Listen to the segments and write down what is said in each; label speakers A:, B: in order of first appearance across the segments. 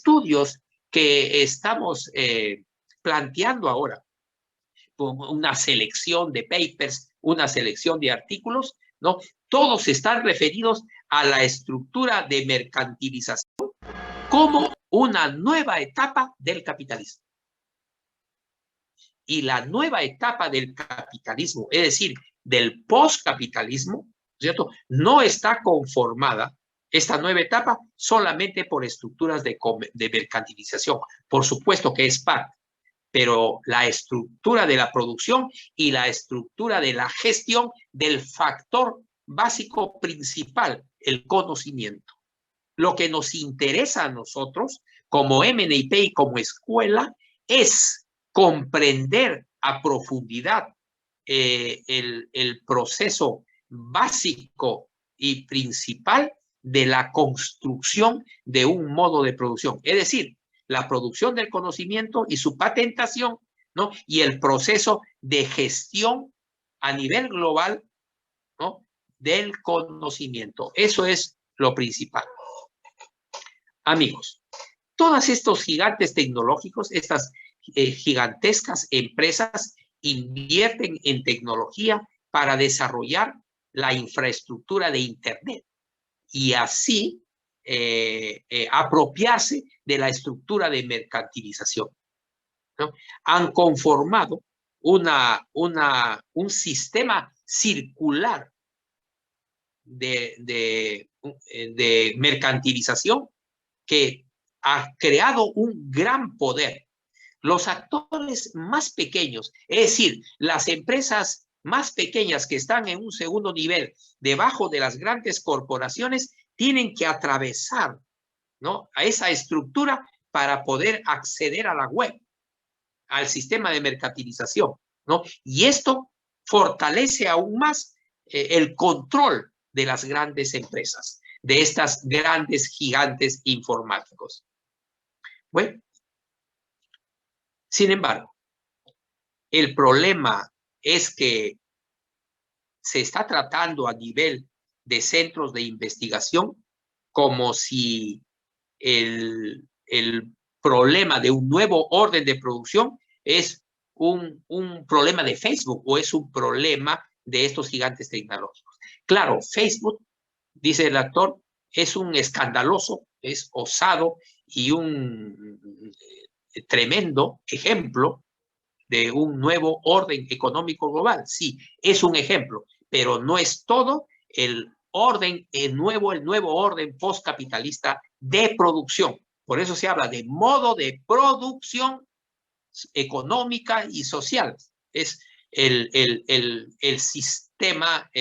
A: estudios que estamos planteando ahora, una selección de papers, una selección de artículos, ¿no? Todos están referidos a la estructura de mercantilización como una nueva etapa del capitalismo. Y la nueva etapa del capitalismo, es decir, del postcapitalismo, ¿cierto? No está conformada esta nueva etapa solamente por estructuras de mercantilización. Por supuesto que es parte, pero la estructura de la producción y la estructura de la gestión del factor básico principal, el conocimiento. Lo que nos interesa a nosotros como MNIP y como escuela es comprender a profundidad el proceso básico y principal de la construcción de un modo de producción. Es decir, la producción del conocimiento y su patentación, ¿no? Y el proceso de gestión a nivel global, ¿no? Del conocimiento. Eso es lo principal. Amigos, todos estos gigantes tecnológicos, estas gigantescas empresas invierten en tecnología para desarrollar la infraestructura de Internet y así apropiarse de la estructura de mercantilización, ¿no? Han conformado un sistema circular de mercantilización que ha creado un gran poder. Los actores más pequeños, es decir, las empresas más pequeñas que están en un segundo nivel, debajo de las grandes corporaciones, tienen que atravesar, ¿no?, a esa estructura para poder acceder a la web, al sistema de mercantilización, ¿no? Y esto fortalece aún más el control de las grandes empresas, de estas grandes gigantes informáticos. Bueno, sin embargo, el problema es que se está tratando a nivel de centros de investigación como si el problema de un nuevo orden de producción es un problema de Facebook o es un problema de estos gigantes tecnológicos. Claro, Facebook, dice el actor, es un escandaloso, es osado y un tremendo ejemplo de un nuevo orden económico global. Sí, es un ejemplo, pero no es todo el orden, el nuevo orden postcapitalista de producción. Por eso se habla de modo de producción económica y social. Es el sistema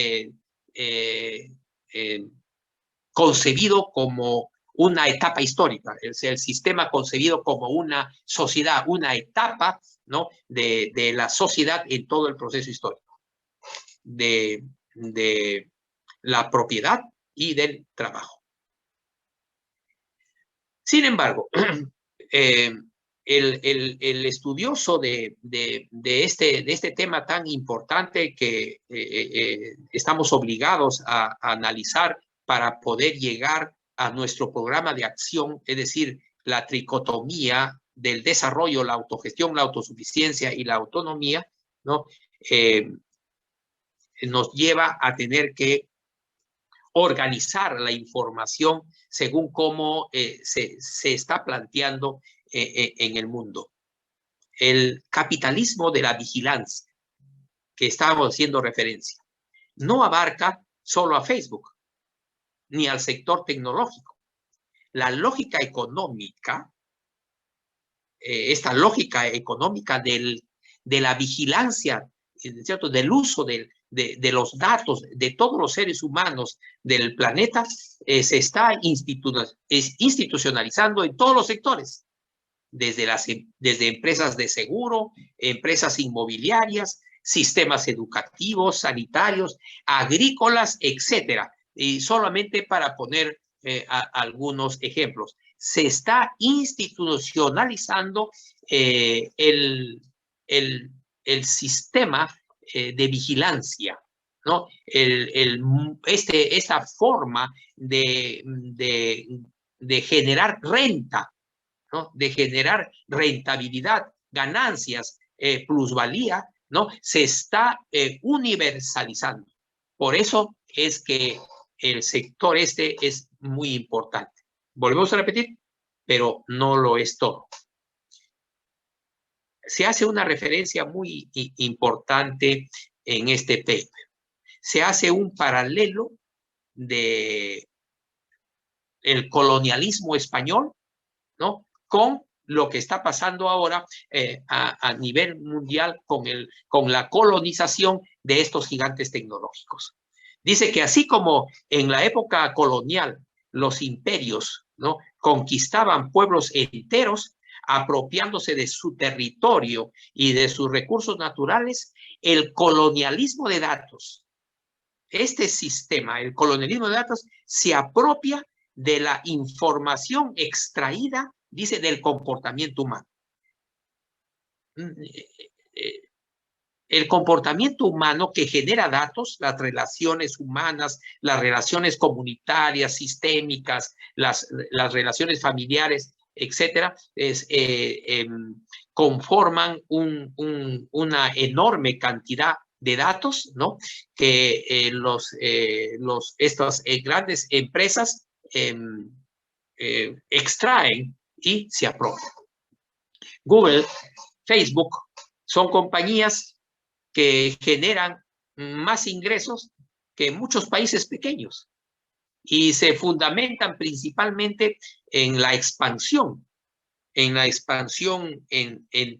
A: concebido como una etapa histórica, es el sistema concebido como una sociedad, una etapa, ¿no?, de la sociedad en todo el proceso histórico, de la propiedad y del trabajo. Sin embargo, el estudioso de este tema tan importante que estamos obligados a analizar para poder llegar a nuestro programa de acción, es decir, la tricotomía del desarrollo, la autogestión, la autosuficiencia y la autonomía, ¿no? Nos lleva a tener que organizar la información según cómo se está planteando en el mundo. El capitalismo de la vigilancia, que estábamos haciendo referencia, no abarca solo a Facebook, ni al sector tecnológico. La lógica económica, esta lógica económica de la vigilancia, ¿cierto?, del uso de los datos de todos los seres humanos del planeta, se está institucionalizando en todos los sectores, desde empresas de seguro, empresas inmobiliarias, sistemas educativos, sanitarios, agrícolas, etcétera. Y solamente para poner algunos ejemplos, se está institucionalizando el sistema de vigilancia, ¿no? Esta forma de generar renta ¿no? De generar rentabilidad, ganancias, plusvalía, ¿no? Se está universalizando. Por eso es que el sector este es muy importante. Volvemos a repetir, pero no lo es todo. Se hace una referencia muy importante en este paper. Se hace un paralelo de el colonialismo español, ¿no? Con lo que está pasando ahora a nivel mundial con la colonización de estos gigantes tecnológicos. Dice que así como en la época colonial los imperios, ¿no? Conquistaban pueblos enteros, apropiándose de su territorio y de sus recursos naturales, el colonialismo de datos, este sistema, el colonialismo de datos, se apropia de la información extraída, dice, del comportamiento humano. El comportamiento humano que genera datos, las relaciones humanas, las relaciones comunitarias, sistémicas, las relaciones familiares, etcétera, conforman una enorme cantidad de datos, ¿no? Que estas grandes empresas extraen y se apropian. Google, Facebook, son compañías que generan más ingresos que muchos países pequeños y se fundamentan principalmente en la expansión en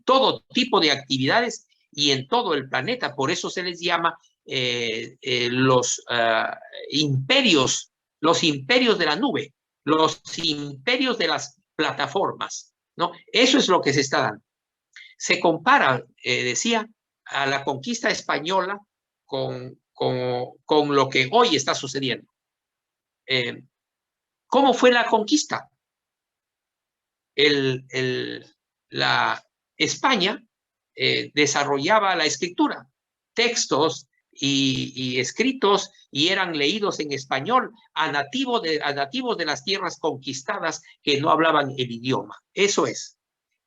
A: todo tipo de actividades y en todo el planeta. Por eso se les llama los imperios de la nube, los imperios de las plataformas, ¿no? Eso es lo que se está dando. Se compara, decía, a la conquista española con lo que hoy está sucediendo. ¿Cómo fue la conquista? La España desarrollaba la escritura, textos y escritos, y eran leídos en español a nativos de las tierras conquistadas que no hablaban el idioma. Eso es.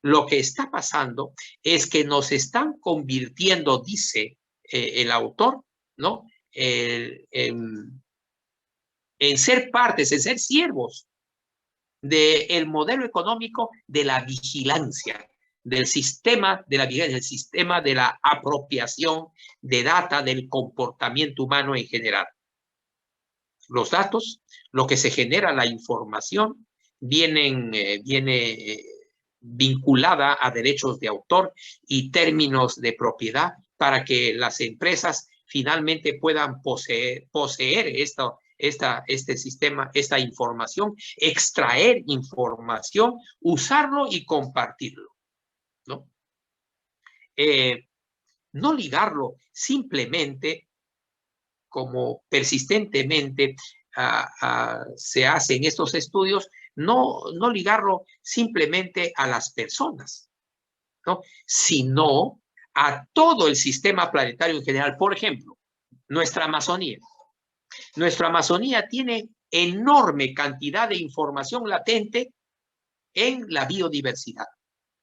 A: Lo que está pasando es que nos están convirtiendo, dice el autor, ¿no? En ser partes, en ser siervos del modelo económico de la vigilancia, del sistema de la vigilancia, del sistema de la apropiación de data del comportamiento humano en general. Los datos, lo que se genera, la información, viene vinculada a derechos de autor y términos de propiedad para que las empresas finalmente puedan poseer este sistema, esta información, extraer información, usarlo y compartirlo, ¿no? No ligarlo simplemente como persistentemente se hace en estos estudios, no ligarlo simplemente a las personas, ¿no? Sino a todo el sistema planetario en general. Por ejemplo, nuestra Amazonía. Nuestra Amazonía tiene enorme cantidad de información latente en la biodiversidad.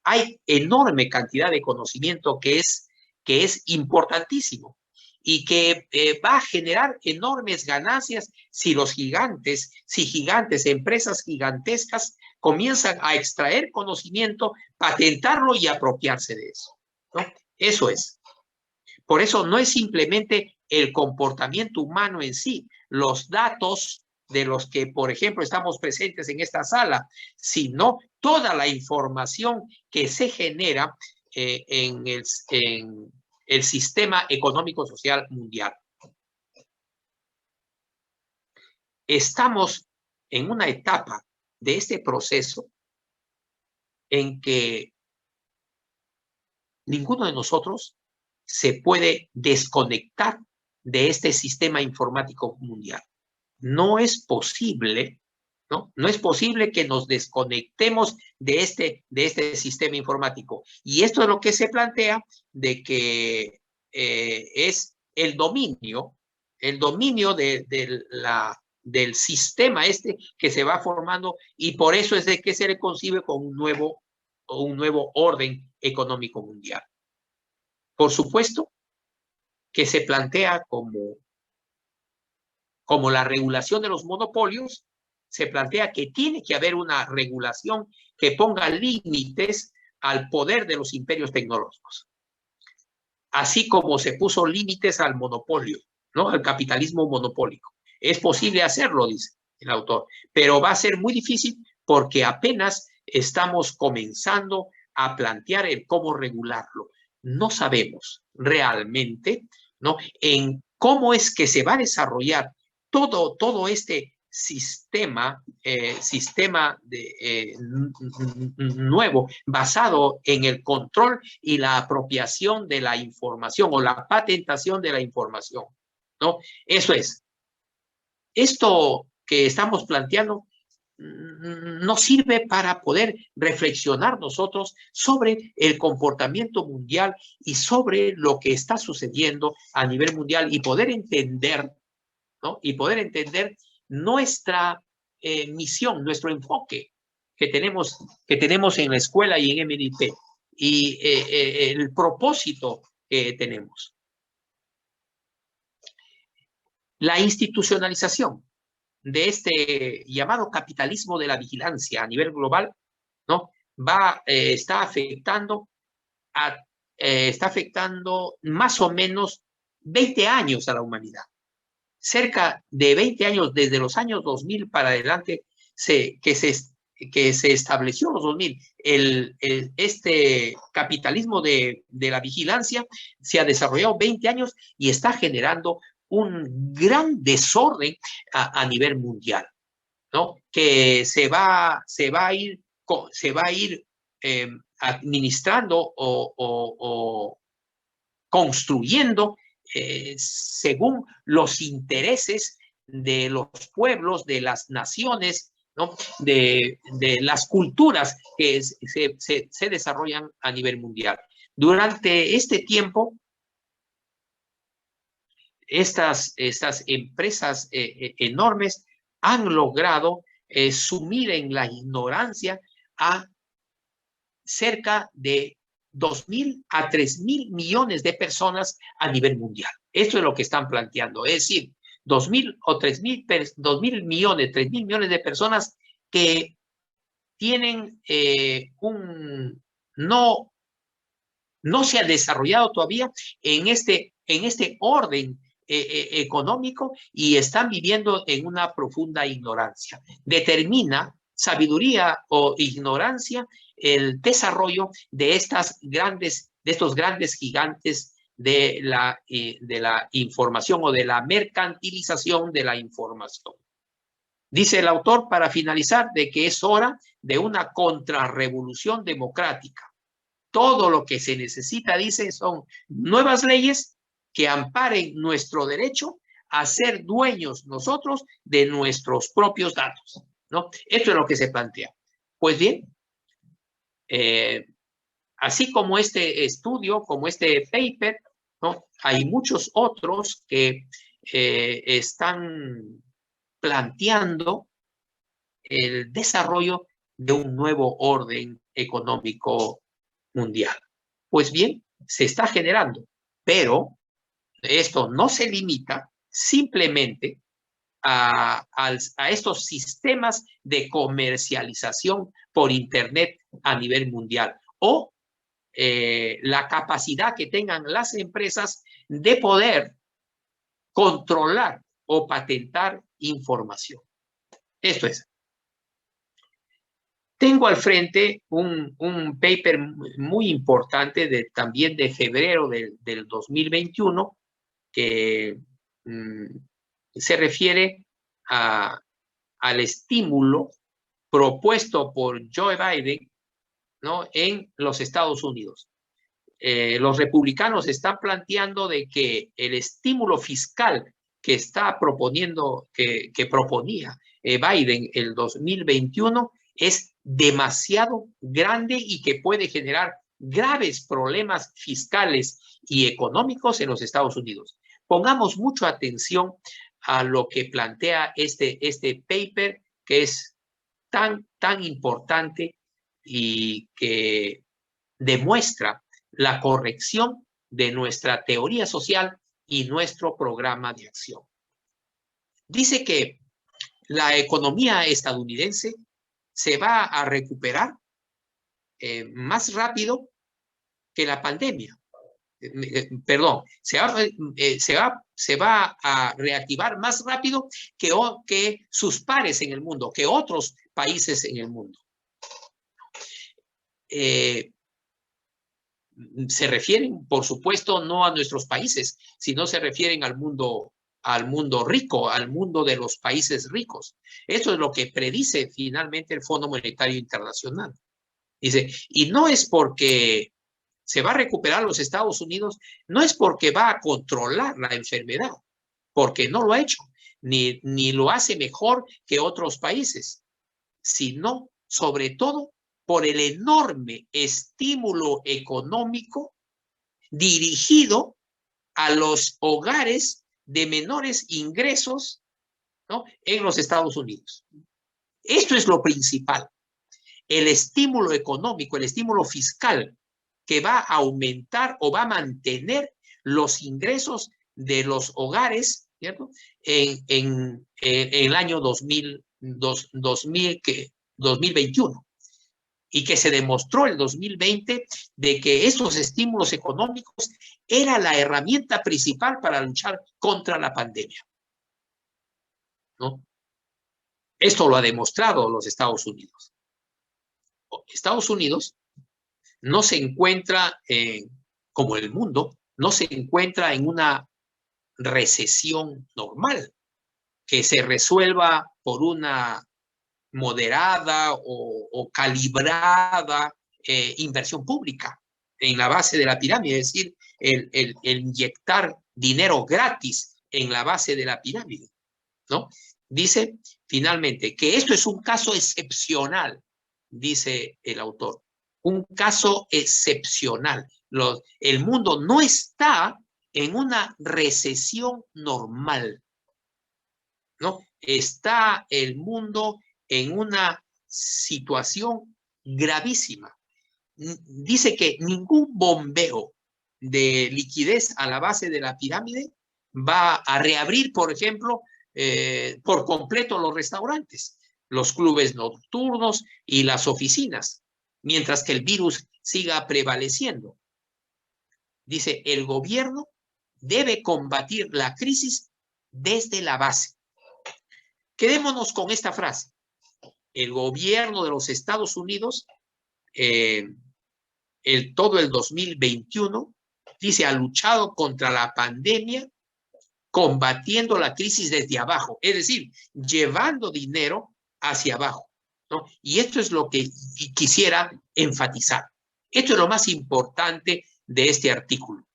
A: Hay enorme cantidad de conocimiento que es importantísimo y que va a generar enormes ganancias si empresas gigantescas comienzan a extraer conocimiento, patentarlo y apropiarse de eso, ¿no? Eso es. Por eso no es simplemente el comportamiento humano en sí, los datos de los que, por ejemplo, estamos presentes en esta sala, sino toda la información que se genera en el sistema económico-social mundial. Estamos en una etapa de este proceso en que ninguno de nosotros se puede desconectar de este sistema informático mundial. No es posible, ¿no? No es posible que nos desconectemos de este sistema informático. Y esto es lo que se plantea de que es el dominio de la del sistema este que se va formando, y por eso es de que se le concibe con un nuevo orden económico mundial. Por supuesto que se plantea como la regulación de los monopolios, se plantea que tiene que haber una regulación que ponga límites al poder de los imperios tecnológicos, así como se puso límites al monopolio, ¿no? Al capitalismo monopólico. Es posible hacerlo, dice el autor, pero va a ser muy difícil porque apenas estamos comenzando a plantear el cómo regularlo. No sabemos realmente, ¿no?, en cómo es que se va a desarrollar todo este sistema nuevo basado en el control y la apropiación de la información o la patentación de la información, ¿no? Eso es. Esto que estamos planteando nos sirve para poder reflexionar nosotros sobre el comportamiento mundial y sobre lo que está sucediendo a nivel mundial y poder entender, ¿no?, y poder entender nuestra misión, nuestro enfoque que tenemos en la escuela y en MNIT, y el propósito que tenemos. La institucionalización de este llamado capitalismo de la vigilancia a nivel global, ¿no?, está afectando más o menos 20 años a la humanidad. Cerca de 20 años, desde los años 2000 para adelante, que se estableció en los 2000, este capitalismo de la vigilancia se ha desarrollado 20 años y está generando un gran desorden a nivel mundial, ¿no?, que se va a ir administrando o construyendo según los intereses de los pueblos, de las naciones, ¿no?, de las culturas que se desarrollan a nivel mundial. Durante este tiempo, estas empresas enormes han logrado sumir en la ignorancia a cerca de 2.000 a 3.000 millones de personas a nivel mundial. Esto es lo que están planteando, es decir, 2.000 o 3.000 millones, 3.000 millones de personas que tienen no se ha desarrollado todavía en este orden económico y están viviendo en una profunda ignorancia. Determina sabiduría o ignorancia el desarrollo de estos grandes gigantes de la información o de la mercantilización de la información. Dice el autor, para finalizar, de que es hora de una contrarrevolución democrática. Todo lo que se necesita, dice, son nuevas leyes que amparen nuestro derecho a ser dueños nosotros de nuestros propios datos, ¿no? Esto es lo que se plantea. Pues bien, así como este estudio, como este paper, ¿no?, hay muchos otros que están planteando el desarrollo de un nuevo orden económico mundial. Pues bien, se está generando, pero esto no se limita simplemente a estos sistemas de comercialización por Internet a nivel mundial o la capacidad que tengan las empresas de poder controlar o patentar información. Esto es. Tengo al frente un paper muy importante también de febrero del 2021 que se refiere al estímulo propuesto por Joe Biden, ¿no?, en los Estados Unidos. Los republicanos están planteando de que el estímulo fiscal que está proponiendo, que proponía Biden el 2021 es demasiado grande y que puede generar graves problemas fiscales y económicos en los Estados Unidos. Pongamos mucha atención a lo que plantea este paper, que es tan importante y que demuestra la corrección de nuestra teoría social y nuestro programa de acción. Dice que la economía estadounidense se va a recuperar más rápido que la pandemia. Perdón, se va a reactivar más rápido que sus pares en el mundo, que otros países en el mundo. Se refieren, por supuesto, no a nuestros países, sino se refieren al mundo rico, al mundo de los países ricos. Eso es lo que predice finalmente el Fondo Monetario Internacional. Dice, y no es porque se va a recuperar los Estados Unidos, no es porque va a controlar la enfermedad, porque no lo ha hecho, ni lo hace mejor que otros países, sino sobre todo por el enorme estímulo económico dirigido a los hogares de menores ingresos, ¿no?, en los Estados Unidos. Esto es lo principal. El estímulo económico, el estímulo fiscal que va a aumentar o va a mantener los ingresos de los hogares, ¿cierto?, en el año 2021. Y que se demostró en el 2020 de que estos estímulos económicos era la herramienta principal para luchar contra la pandemia, ¿no? Esto lo ha demostrado los Estados Unidos. Estados Unidos no se encuentra, como el mundo, no se encuentra en una recesión normal que se resuelva por una moderada o calibrada inversión pública en la base de la pirámide, es decir, el inyectar dinero gratis en la base de la pirámide, ¿no? Dice finalmente que esto es un caso excepcional, dice el autor, un caso excepcional. El mundo no está en una recesión normal, ¿no? Está el mundo en una situación gravísima. Dice que ningún bombeo de liquidez a la base de la pirámide va a reabrir, por ejemplo, por completo los restaurantes, los clubes nocturnos y las oficinas, mientras que el virus siga prevaleciendo. Dice, el gobierno debe combatir la crisis desde la base. Quedémonos con esta frase. El gobierno de los Estados Unidos, todo el 2021, dice, ha luchado contra la pandemia combatiendo la crisis desde abajo, es decir, llevando dinero hacia abajo, ¿no? Y esto es lo que quisiera enfatizar. Esto es lo más importante de este artículo.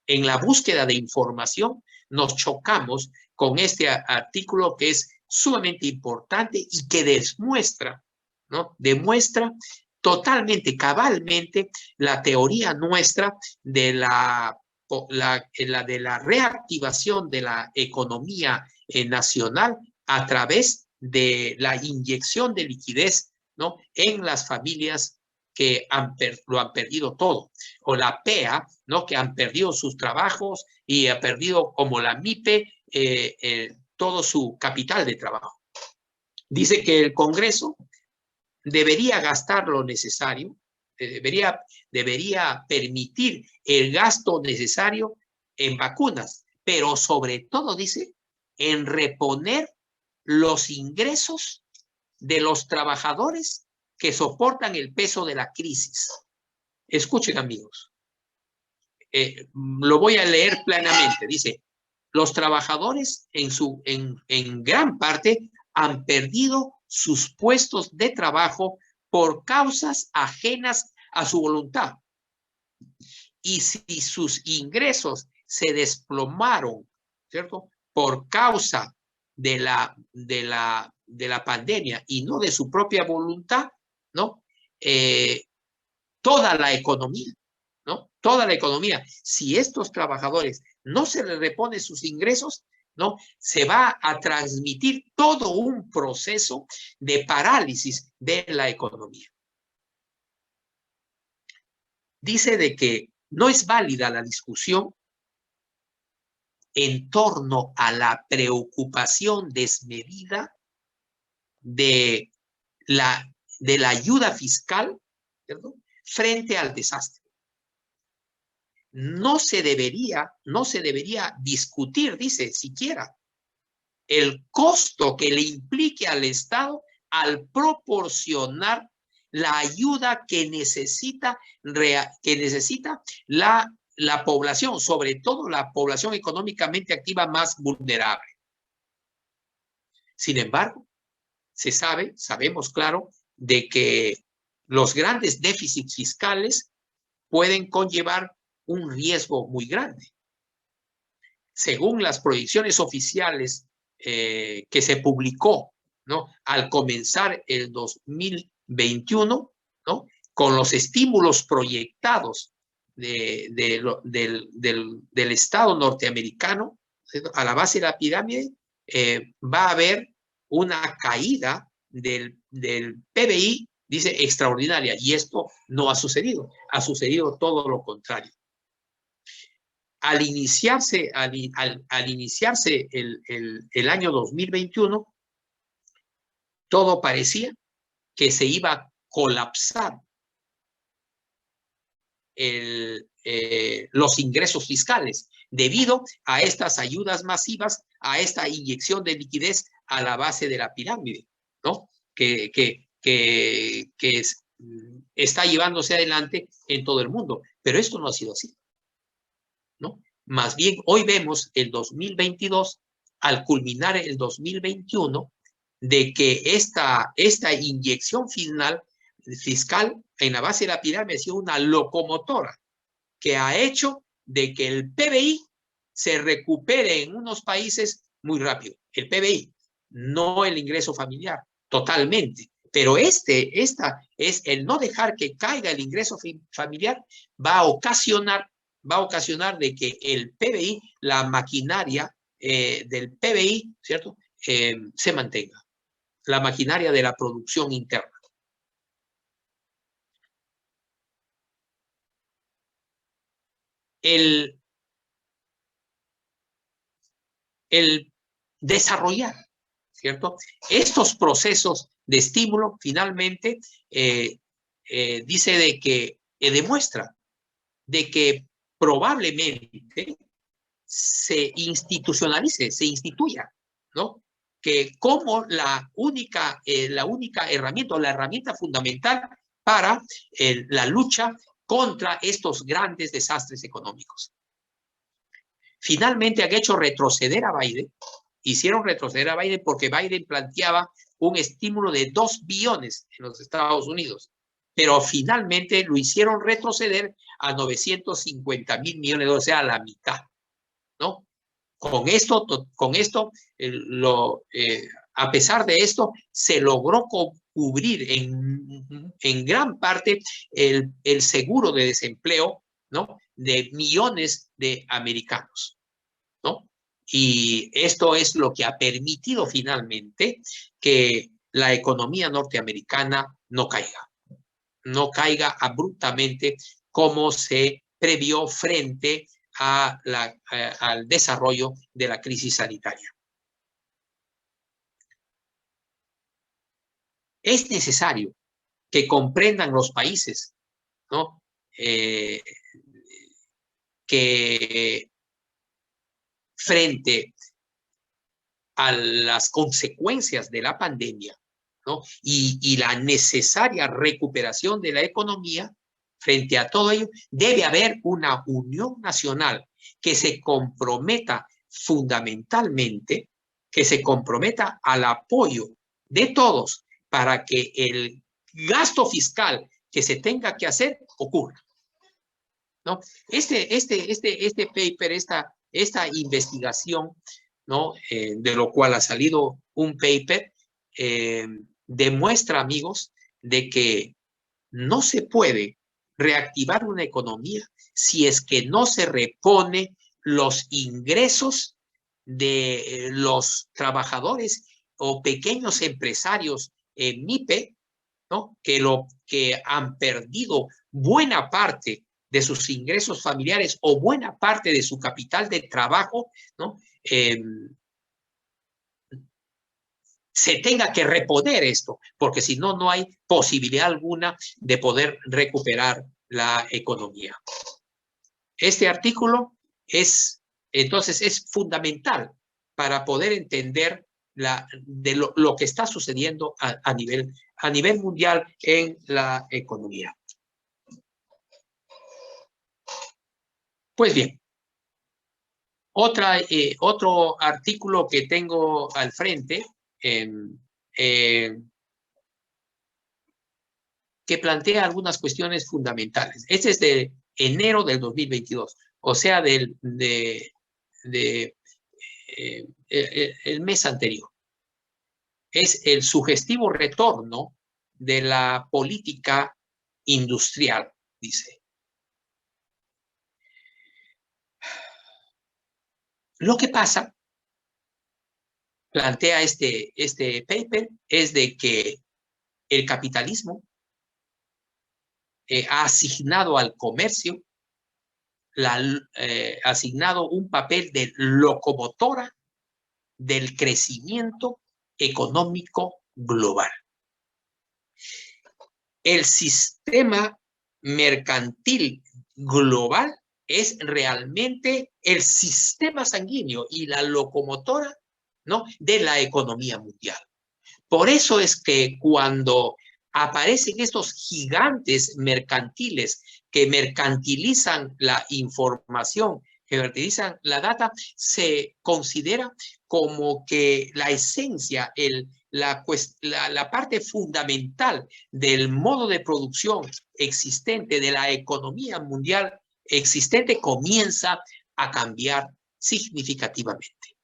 A: En la búsqueda de información nos chocamos con este artículo que es sumamente importante y que demuestra, ¿no?, demuestra totalmente, cabalmente, la teoría nuestra de la reactivación de la economía nacional a través de la inyección de liquidez, ¿no?, en las familias que lo han perdido todo, o la PEA, ¿no?, que han perdido sus trabajos y ha perdido, como la MIPE, todo su capital de trabajo. Dice que el Congreso debería gastar lo necesario, debería permitir el gasto necesario en vacunas, pero sobre todo, dice, en reponer los ingresos de los trabajadores que soportan el peso de la crisis. Escuchen, amigos, lo voy a leer plenamente. Dice, los trabajadores en gran parte han perdido sus puestos de trabajo por causas ajenas a su voluntad. Y si sus ingresos se desplomaron, ¿cierto?, por causa de la pandemia y no de su propia voluntad, ¿no?, toda la economía, ¿no?, toda la economía, si estos trabajadores no se les repone sus ingresos, ¿no? Se va a transmitir todo un proceso de parálisis de la economía. Dice de que no es válida la discusión en torno a la preocupación desmedida de la ayuda fiscal, ¿cierto?, frente al desastre. No se debería discutir, dice, siquiera el costo que le implique al Estado al proporcionar la ayuda que necesita la población, sobre todo la población económicamente activa más vulnerable. Sin embargo, sabemos claro, de que los grandes déficits fiscales pueden conllevar un riesgo muy grande. Según las proyecciones oficiales que se publicó, ¿no?, al comenzar el 2021, ¿no?, con los estímulos proyectados del Estado norteamericano, ¿cierto?, a la base de la pirámide, va a haber una caída del PBI, dice, extraordinaria, y esto no ha sucedido todo lo contrario. Al iniciarse el año 2021, todo parecía que se iba a colapsar los ingresos fiscales debido a estas ayudas masivas, a esta inyección de liquidez a la base de la pirámide, ¿no?, que está llevándose adelante en todo el mundo. Pero esto no ha sido así, ¿no? Más bien, hoy vemos el 2022, al culminar el 2021, de que esta inyección fiscal en la base de la pirámide ha sido una locomotora que ha hecho de que el PBI se recupere en unos países muy rápido. El PBI, no el ingreso familiar, totalmente. Pero esta es el no dejar que caiga el ingreso familiar, va a ocasionar de que el PBI, la maquinaria del PBI, ¿cierto?, se mantenga. La maquinaria de la producción interna. El desarrollar, ¿cierto?, estos procesos de estímulo, finalmente, dice de que demuestra de que probablemente se institucionalice, se instituya, ¿no?, que como la única herramienta o la herramienta fundamental para la lucha contra estos grandes desastres económicos. Finalmente han hecho retroceder a Biden, hicieron retroceder a Biden porque Biden planteaba un estímulo de 2 billones en los Estados Unidos, pero finalmente lo hicieron retroceder a 950,000 millones de dólares, o sea, a la mitad, ¿no? Con esto, a pesar de esto, se logró cubrir en gran parte el seguro de desempleo, ¿no?, de millones de americanos, ¿no? Y esto es lo que ha permitido finalmente que la economía norteamericana no caiga abruptamente como se previó frente al desarrollo de la crisis sanitaria. Es necesario que comprendan los países, ¿no?, que frente a las consecuencias de la pandemia, ¿no?, y la necesaria recuperación de la economía, frente a todo ello, debe haber una unión nacional que se comprometa fundamentalmente, que se comprometa al apoyo de todos para que el gasto fiscal que se tenga que hacer ocurra, ¿no? Este paper, esta investigación, ¿no?, de lo cual ha salido un paper, demuestra, amigos, de que no se puede reactivar una economía si es que no se repone los ingresos de los trabajadores o pequeños empresarios MIPE, ¿no? Que han perdido buena parte de sus ingresos familiares o buena parte de su capital de trabajo, ¿no? Se tenga que reponer esto, porque si no, no hay posibilidad alguna de poder recuperar la economía. Este artículo entonces es fundamental para poder entender lo que está sucediendo a nivel mundial en la economía. Pues bien, otro artículo que tengo al frente que plantea algunas cuestiones fundamentales. Este es de enero del 2022, o sea, el mes anterior. Es el sugestivo retorno de la política industrial, dice. Lo que pasa, plantea este paper, es de que el capitalismo ha asignado al comercio, ha asignado un papel de locomotora del crecimiento económico global. El sistema mercantil global es realmente el sistema sanguíneo y la locomotora, ¿no?, de la economía mundial. Por eso es que cuando aparecen estos gigantes mercantiles que mercantilizan la información, que mercantilizan la data, se considera como que la esencia, la parte fundamental del modo de producción existente, de la economía mundial existente, comienza a cambiar significativamente.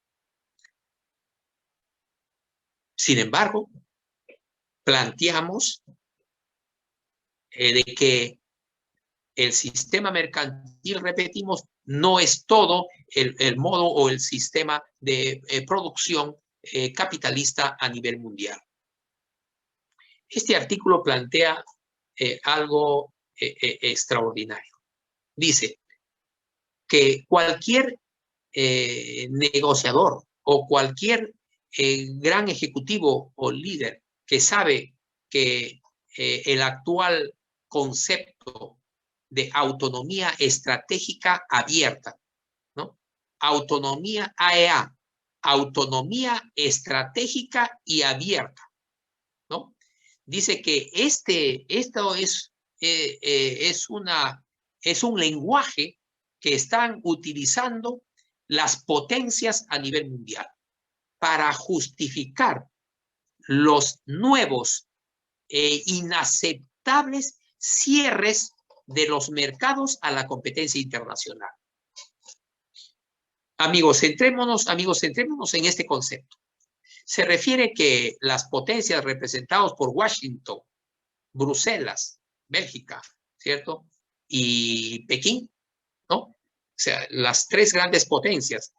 A: Sin embargo, planteamos de que el sistema mercantil, repetimos, no es todo el modo o el sistema de producción capitalista a nivel mundial. Este artículo plantea algo extraordinario. Dice que cualquier negociador o cualquier gran ejecutivo o líder que sabe que el actual concepto de autonomía estratégica abierta, ¿no? Autonomía AEA, autonomía estratégica y abierta, ¿no? Dice que esto es un lenguaje que están utilizando las potencias a nivel mundial para justificar los nuevos inaceptables cierres de los mercados a la competencia internacional. Amigos, centrémonos en este concepto. Se refiere que las potencias representadas por Washington, Bruselas, Bélgica, ¿cierto?, y Pekín, ¿no? O sea, las tres grandes potencias,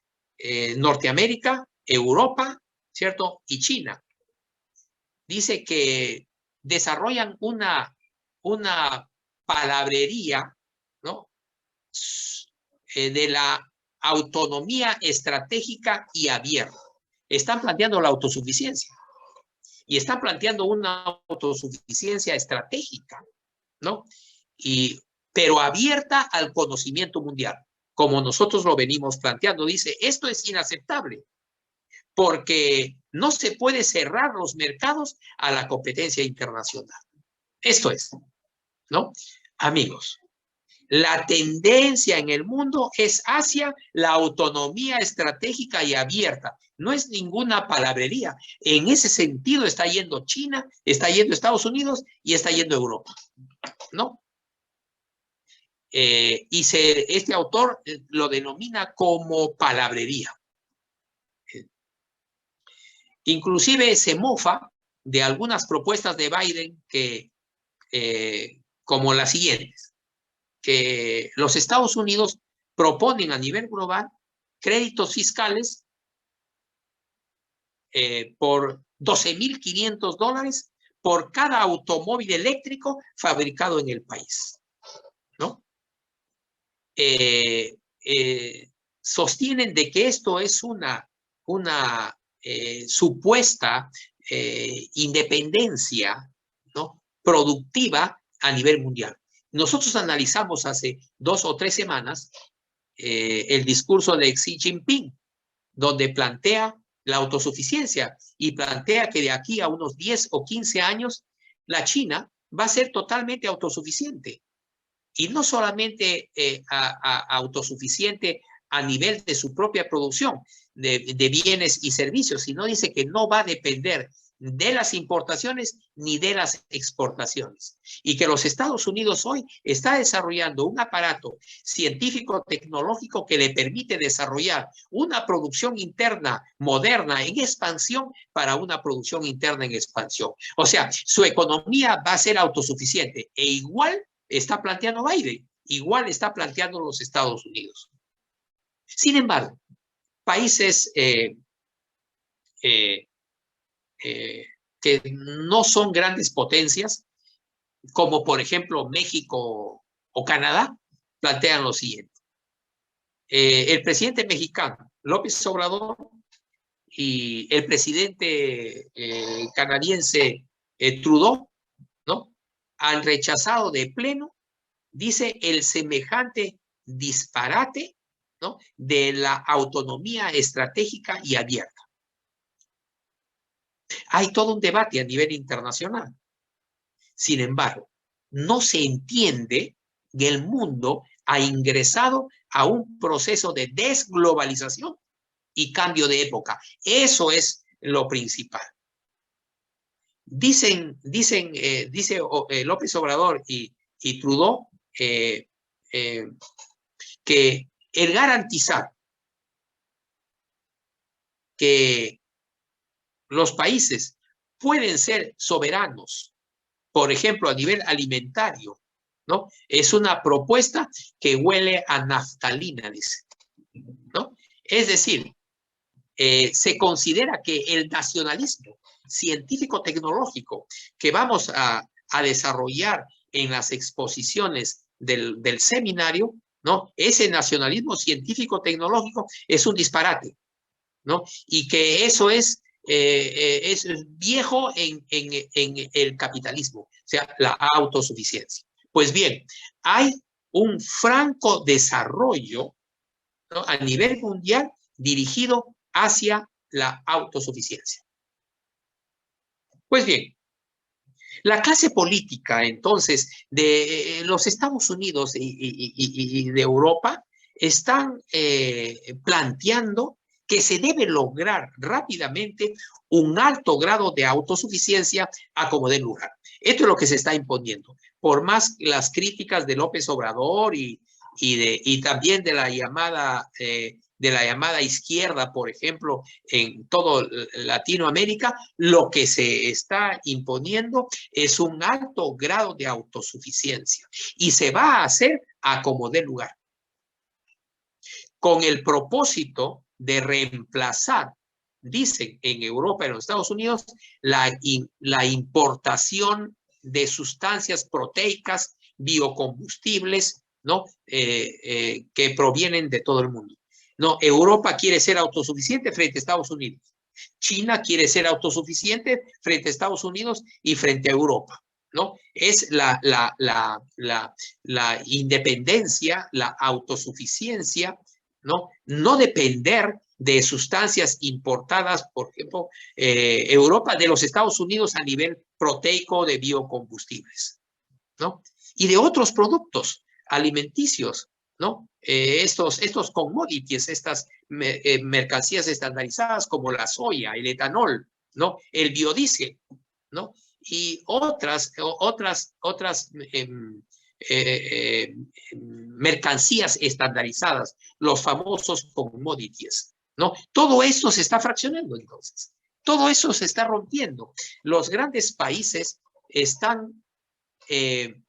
A: Norteamérica, Europa, ¿cierto?, y China. Dice que desarrollan una palabrería, ¿no?, de la autonomía estratégica y abierta. Están planteando la autosuficiencia y están planteando una autosuficiencia estratégica, ¿no?, pero abierta al conocimiento mundial, como nosotros lo venimos planteando. Dice, esto es inaceptable porque no se puede cerrar los mercados a la competencia internacional. Esto es, ¿no? Amigos, la tendencia en el mundo es hacia la autonomía estratégica y abierta. No es ninguna palabrería. En ese sentido está yendo China, está yendo Estados Unidos y está yendo Europa, ¿no? Este autor lo denomina como palabrería. Inclusive se mofa de algunas propuestas de Biden como las siguientes, que los Estados Unidos proponen a nivel global créditos fiscales por $12.500 por cada automóvil eléctrico fabricado en el país, ¿no? Sostienen de que esto es una supuesta independencia, ¿no?, productiva a nivel mundial. Nosotros analizamos hace 2 o 3 semanas el discurso de Xi Jinping, donde plantea la autosuficiencia y plantea que de aquí a unos 10 o 15 años la China va a ser totalmente autosuficiente. Y no solamente autosuficiente a nivel de su propia producción de bienes y servicios, sino dice que no va a depender de las importaciones ni de las exportaciones. Y que los Estados Unidos hoy está desarrollando un aparato científico-tecnológico que le permite desarrollar una producción interna moderna en expansión para una producción interna en expansión. O sea, su economía va a ser autosuficiente e igual está planteando Biden, igual está planteando los Estados Unidos. Sin embargo, países que no son grandes potencias, como por ejemplo México o Canadá, plantean lo siguiente. El presidente mexicano, López Obrador, y el presidente canadiense Trudeau, ¿no?, han rechazado de pleno, dice, el semejante disparate, ¿no?, de la autonomía estratégica y abierta. Hay todo un debate a nivel internacional. Sin embargo, no se entiende que el mundo ha ingresado a un proceso de desglobalización y cambio de época. Eso es lo principal. Dice López Obrador y Trudeau que el garantizar que los países pueden ser soberanos, por ejemplo, a nivel alimentario, ¿no?, es una propuesta que huele a naftalina, dice, ¿no? Es decir, se considera que el nacionalismo científico-tecnológico que vamos a desarrollar en las exposiciones del seminario, ¿no?, ese nacionalismo científico-tecnológico es un disparate, ¿no? Y que eso es viejo en el capitalismo, o sea, la autosuficiencia. Pues bien, hay un franco desarrollo, ¿no?, a nivel mundial dirigido hacia la autosuficiencia. Pues bien, la clase política, entonces, de los Estados Unidos y de Europa están planteando que se debe lograr rápidamente un alto grado de autosuficiencia a como dé lugar. Esto es lo que se está imponiendo. Por más las críticas de López Obrador y también de la llamada izquierda, por ejemplo, en todo Latinoamérica, lo que se está imponiendo es un alto grado de autosuficiencia y se va a hacer a como dé lugar, con el propósito de reemplazar, dicen en Europa y en los Estados Unidos, la importación de sustancias proteicas, biocombustibles, ¿no?, que provienen de todo el mundo. No, Europa quiere ser autosuficiente frente a Estados Unidos. China quiere ser autosuficiente frente a Estados Unidos y frente a Europa, ¿no? Es la independencia, la autosuficiencia, ¿no? No depender de sustancias importadas, por ejemplo, Europa de los Estados Unidos a nivel proteico de biocombustibles, ¿no? Y de otros productos alimenticios, ¿no? Estos commodities, estas mercancías estandarizadas como la soya, el etanol, ¿no?, el biodiesel, ¿no?, y otras mercancías estandarizadas, los famosos commodities, ¿no? Todo esto se está fraccionando entonces. Todo eso se está rompiendo. Los grandes países están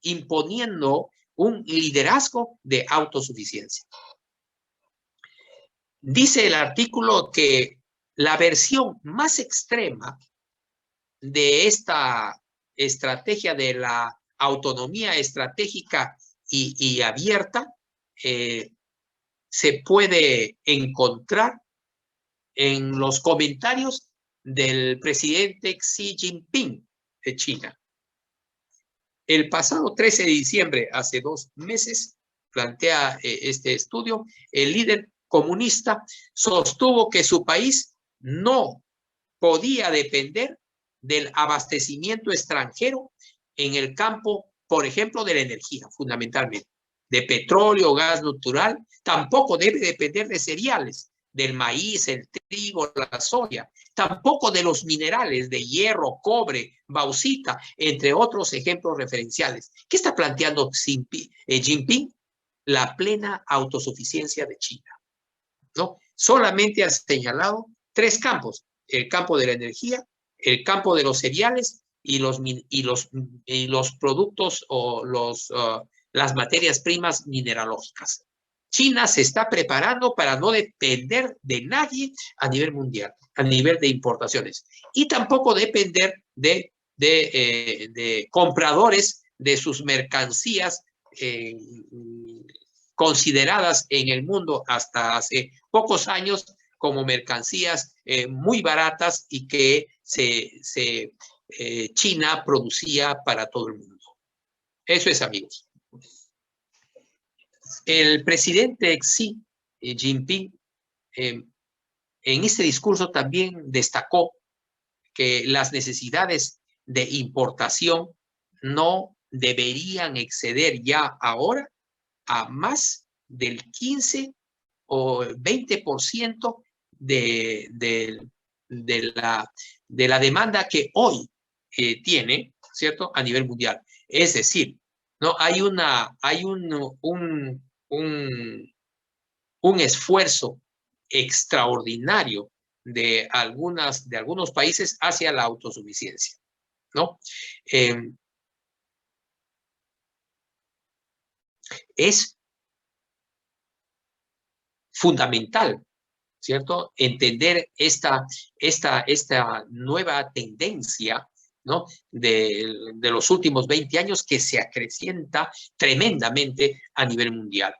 A: imponiendo un liderazgo de autosuficiencia. Dice el artículo que La versión más extrema de esta estrategia de la autonomía estratégica y abierta se puede encontrar en los comentarios del presidente Xi Jinping de China. El pasado 13 de diciembre, hace 2 meses, plantea este estudio, el líder comunista sostuvo que su país no podía depender del abastecimiento extranjero en el campo, por ejemplo, de la energía, fundamentalmente, de petróleo, gas natural, tampoco debe depender de cereales, del maíz, el trigo, la soya, tampoco de los minerales de hierro, cobre, bauxita, entre otros ejemplos referenciales. ¿Qué está planteando Jinping? La plena autosuficiencia de China, ¿no? Solamente ha señalado 3 campos: el campo de la energía, el campo de los cereales y los productos o las materias primas mineralógicas. China se está preparando para no depender de nadie a nivel mundial, a nivel de importaciones, y tampoco depender de compradores de sus mercancías consideradas en el mundo hasta hace pocos años como mercancías muy baratas y que China producía para todo el mundo. Eso es, amigos. El presidente Xi Jinping en este discurso también destacó que las necesidades de importación no deberían exceder ya ahora a más del 15 o 20% de la demanda que hoy tiene, ¿cierto?, a nivel mundial. Es decir, no hay un esfuerzo extraordinario de algunos países hacia la autosuficiencia, ¿no? Es fundamental, ¿cierto?, entender esta nueva tendencia, ¿no?, de los últimos 20 años que se acrecienta tremendamente a nivel mundial,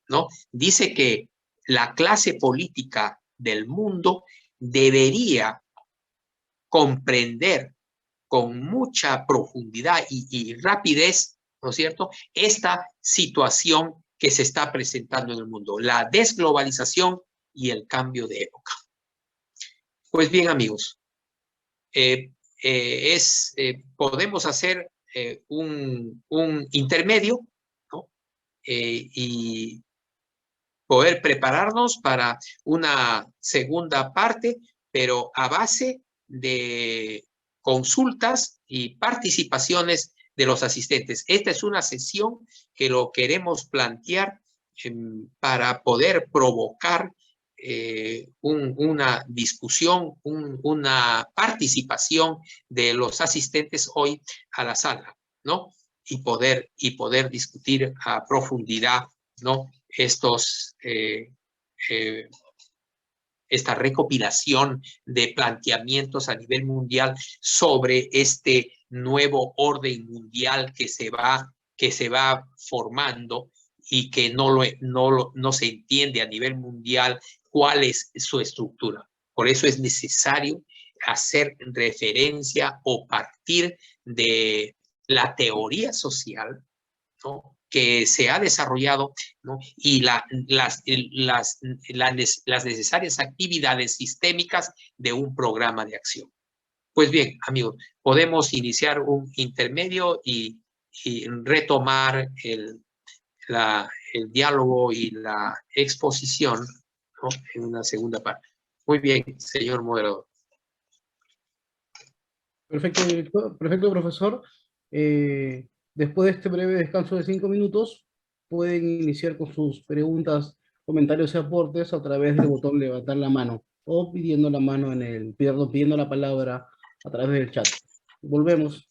A: ¿no? Dice que la clase política del mundo debería comprender con mucha profundidad y rapidez, ¿no es cierto?, esta situación que se está presentando en el mundo, la desglobalización y el cambio de época. Pues bien, amigos, podemos hacer un intermedio, ¿no?, y poder prepararnos para una segunda parte, pero a base de consultas y participaciones de los asistentes. Esta es una sesión que lo queremos plantear para poder provocar una discusión, una participación de los asistentes hoy a la sala, ¿no? Y poder discutir a profundidad, ¿no?, esta recopilación de planteamientos a nivel mundial sobre este nuevo orden mundial que se va formando y que no se entiende a nivel mundial cuál es su estructura. Por eso es necesario hacer referencia o partir de la teoría social, ¿no?, que se ha desarrollado, ¿no?, y las necesarias actividades sistémicas de un programa de acción. Pues bien, amigos, podemos iniciar un intermedio y retomar el diálogo y la exposición, ¿no?, en una segunda parte. Muy bien, señor moderador.
B: Perfecto, director. Perfecto, profesor. Después de este breve descanso de 5 minutos, pueden iniciar con sus preguntas, comentarios y aportes a través del botón levantar la mano o pidiendo la mano pidiendo la palabra a través del chat. Volvemos.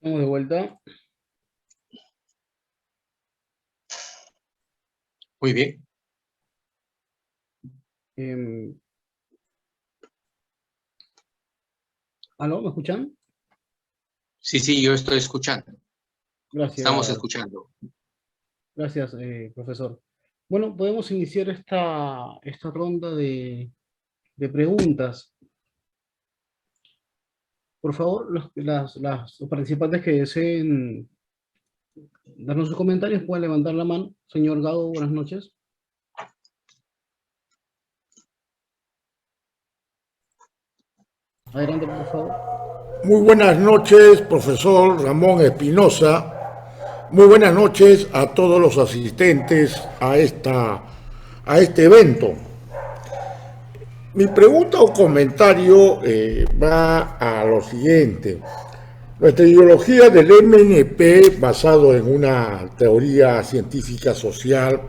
B: Estamos de vuelta.
A: Muy bien.
B: Em, ¿Aló? ¿Me escuchan?
A: Sí, sí, yo estoy escuchando. Estamos
B: Gracias,
A: escuchando.
B: gracias, profesor. Bueno, podemos iniciar esta ronda de preguntas. Por favor, los participantes que deseen darnos sus comentarios pueden levantar la mano. Señor Gado, buenas noches. Adelante, por favor.
C: Muy buenas noches, profesor Ramón Espinosa. Muy buenas noches a todos los asistentes a este evento. Mi pregunta o comentario va a lo siguiente. Nuestra ideología del MNP, basado en una teoría científica social,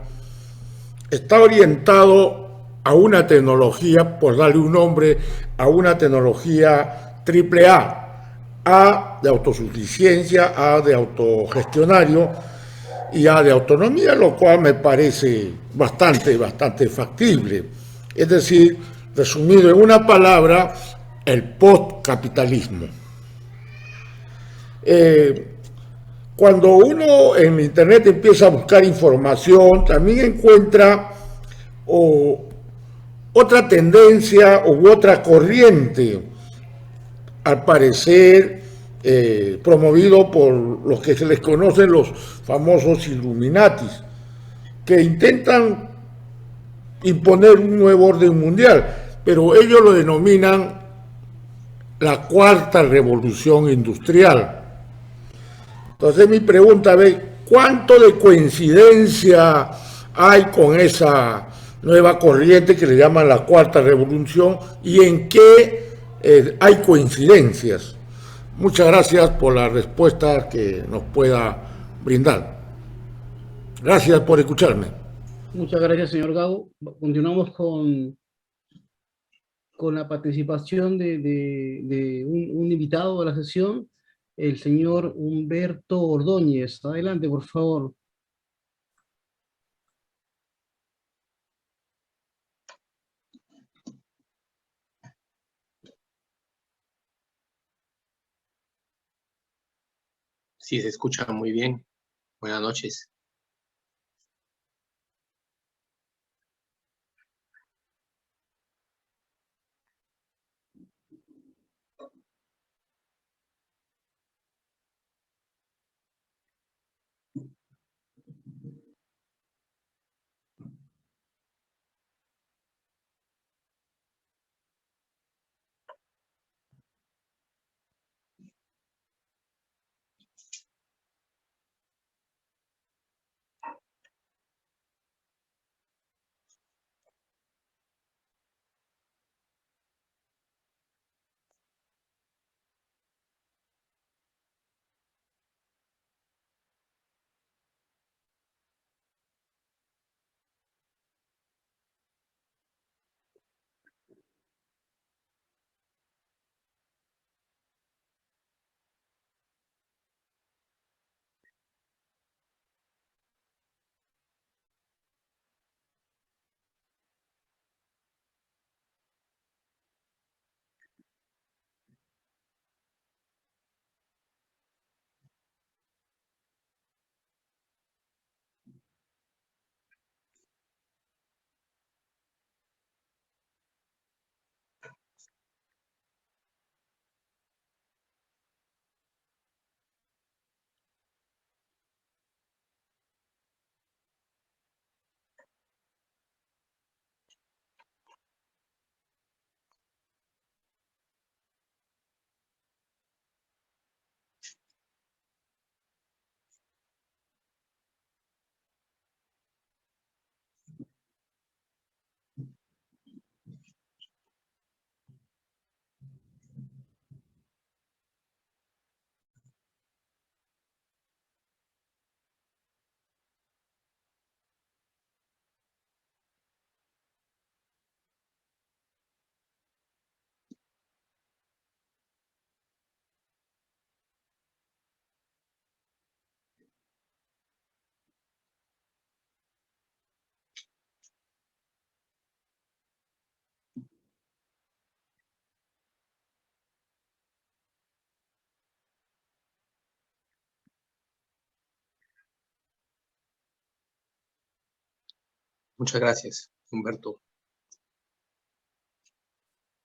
C: está orientado a una tecnología, por darle un nombre, a una tecnología triple A. A de autosuficiencia, A de autogestionario y A de autonomía, lo cual me parece bastante factible. Es decir, resumido en una palabra, el postcapitalismo. Cuando uno en internet empieza a buscar información, también encuentra o otra tendencia u otra corriente, al parecer promovido por los que se les conocen los famosos Illuminatis, que intentan imponer un nuevo orden mundial, pero ellos lo denominan la cuarta revolución industrial. Entonces mi pregunta es, ¿cuánto de coincidencia hay con esa nueva corriente que le llaman la cuarta revolución y en qué hay coincidencias? Muchas gracias por la respuesta que nos pueda brindar. Gracias por escucharme.
B: Muchas gracias, señor Gado. Continuamos con la participación de un invitado a la sesión, el señor Humberto Ordóñez. Adelante, por favor.
A: Sí, se escucha muy bien. Buenas noches. Muchas gracias, Humberto.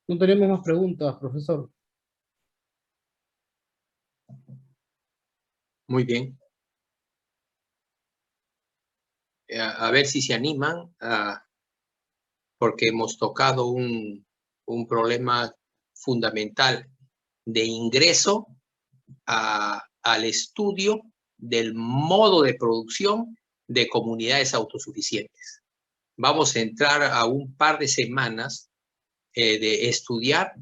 B: No tenemos más preguntas, profesor.
A: Muy bien. A ver si se animan, porque hemos tocado un problema fundamental de ingreso al estudio del modo de producción de comunidades autosuficientes. Vamos a entrar a un par de semanas de estudiar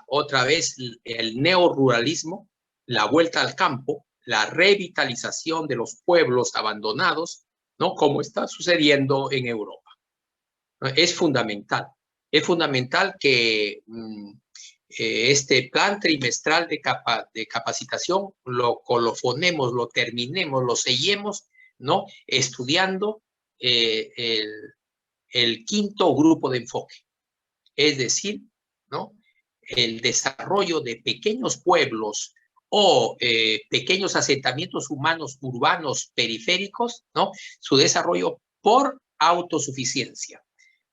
A: otra vez el neoruralismo, la vuelta al campo, la revitalización de los pueblos abandonados, ¿no? Como está sucediendo en Europa. Es fundamental. Es fundamental que este plan trimestral de capacitación lo colofonemos, lo terminemos, lo sellemos, ¿no? Estudiando el quinto grupo de enfoque. Es decir, ¿no? El desarrollo de pequeños pueblos o pequeños asentamientos humanos urbanos periféricos, ¿no? Su desarrollo por autosuficiencia,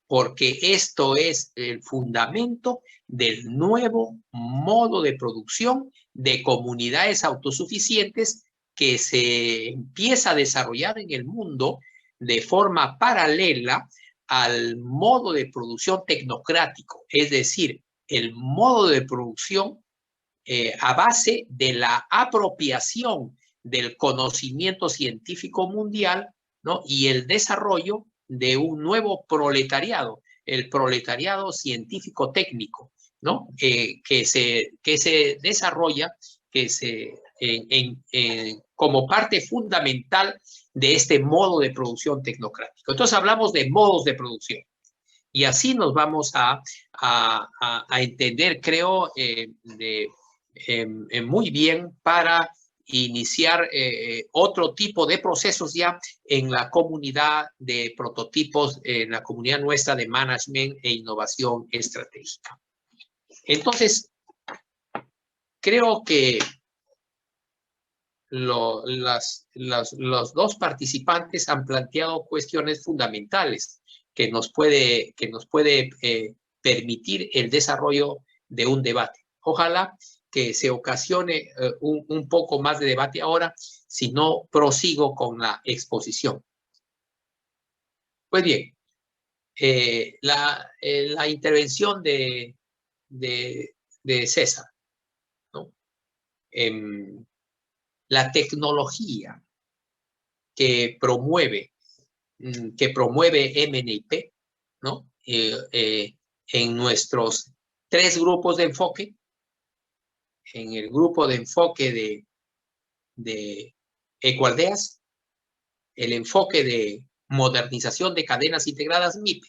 A: porque esto es el fundamento del nuevo modo de producción de comunidades autosuficientes que se empieza a desarrollar en el mundo de forma paralela al modo de producción tecnocrático, es decir, el modo de producción a base de la apropiación del conocimiento científico mundial, ¿no? Y el desarrollo de un nuevo proletariado, el proletariado científico-técnico, ¿no? Que se desarrolla como parte fundamental de este modo de producción tecnocrático. Entonces hablamos de modos de producción. Y así nos vamos a entender, creo, muy bien para iniciar otro tipo de procesos ya en la comunidad de prototipos, en la comunidad nuestra de management e innovación estratégica. Entonces, creo que los dos participantes han planteado cuestiones fundamentales que nos puede permitir el desarrollo de un debate. Ojalá que se ocasione un poco más de debate ahora, si no prosigo con la exposición. Pues bien, la intervención de César, ¿no? La tecnología que promueve MNIP, ¿no? En nuestros 3 grupos de enfoque, en el grupo de enfoque de Ecoaldeas, el enfoque de modernización de cadenas integradas MIP,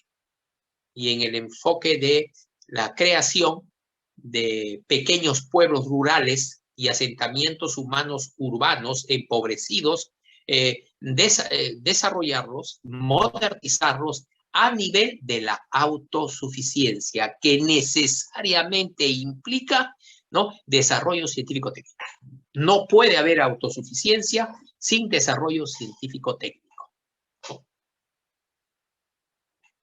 A: y en el enfoque de la creación de pequeños pueblos rurales y asentamientos humanos urbanos empobrecidos, desarrollarlos, modernizarlos a nivel de la autosuficiencia, que necesariamente implica, ¿no?, desarrollo científico-técnico. No puede haber autosuficiencia sin desarrollo científico-técnico.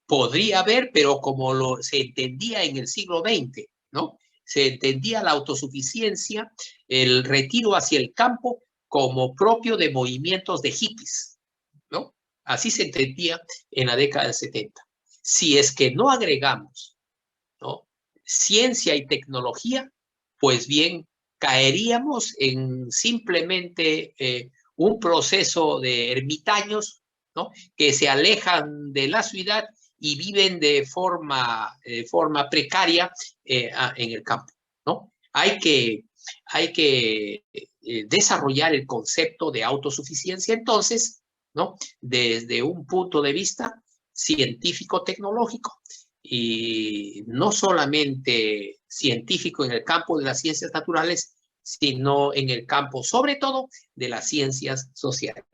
A: Podría haber, pero como se entendía en el siglo XX, ¿no? Se entendía la autosuficiencia, el retiro hacia el campo, como propio de movimientos de hippies, ¿no? Así se entendía en la década del 70. Si es que no agregamos, ¿no?, ciencia y tecnología, pues bien, caeríamos en simplemente un proceso de ermitaños, ¿no?, que se alejan de la ciudad y viven de forma precaria en el campo, ¿no? Hay que desarrollar el concepto de autosuficiencia, entonces, ¿no?, desde un punto de vista científico-tecnológico, y no solamente científico en el campo de las ciencias naturales, sino en el campo, sobre todo, de las ciencias sociales.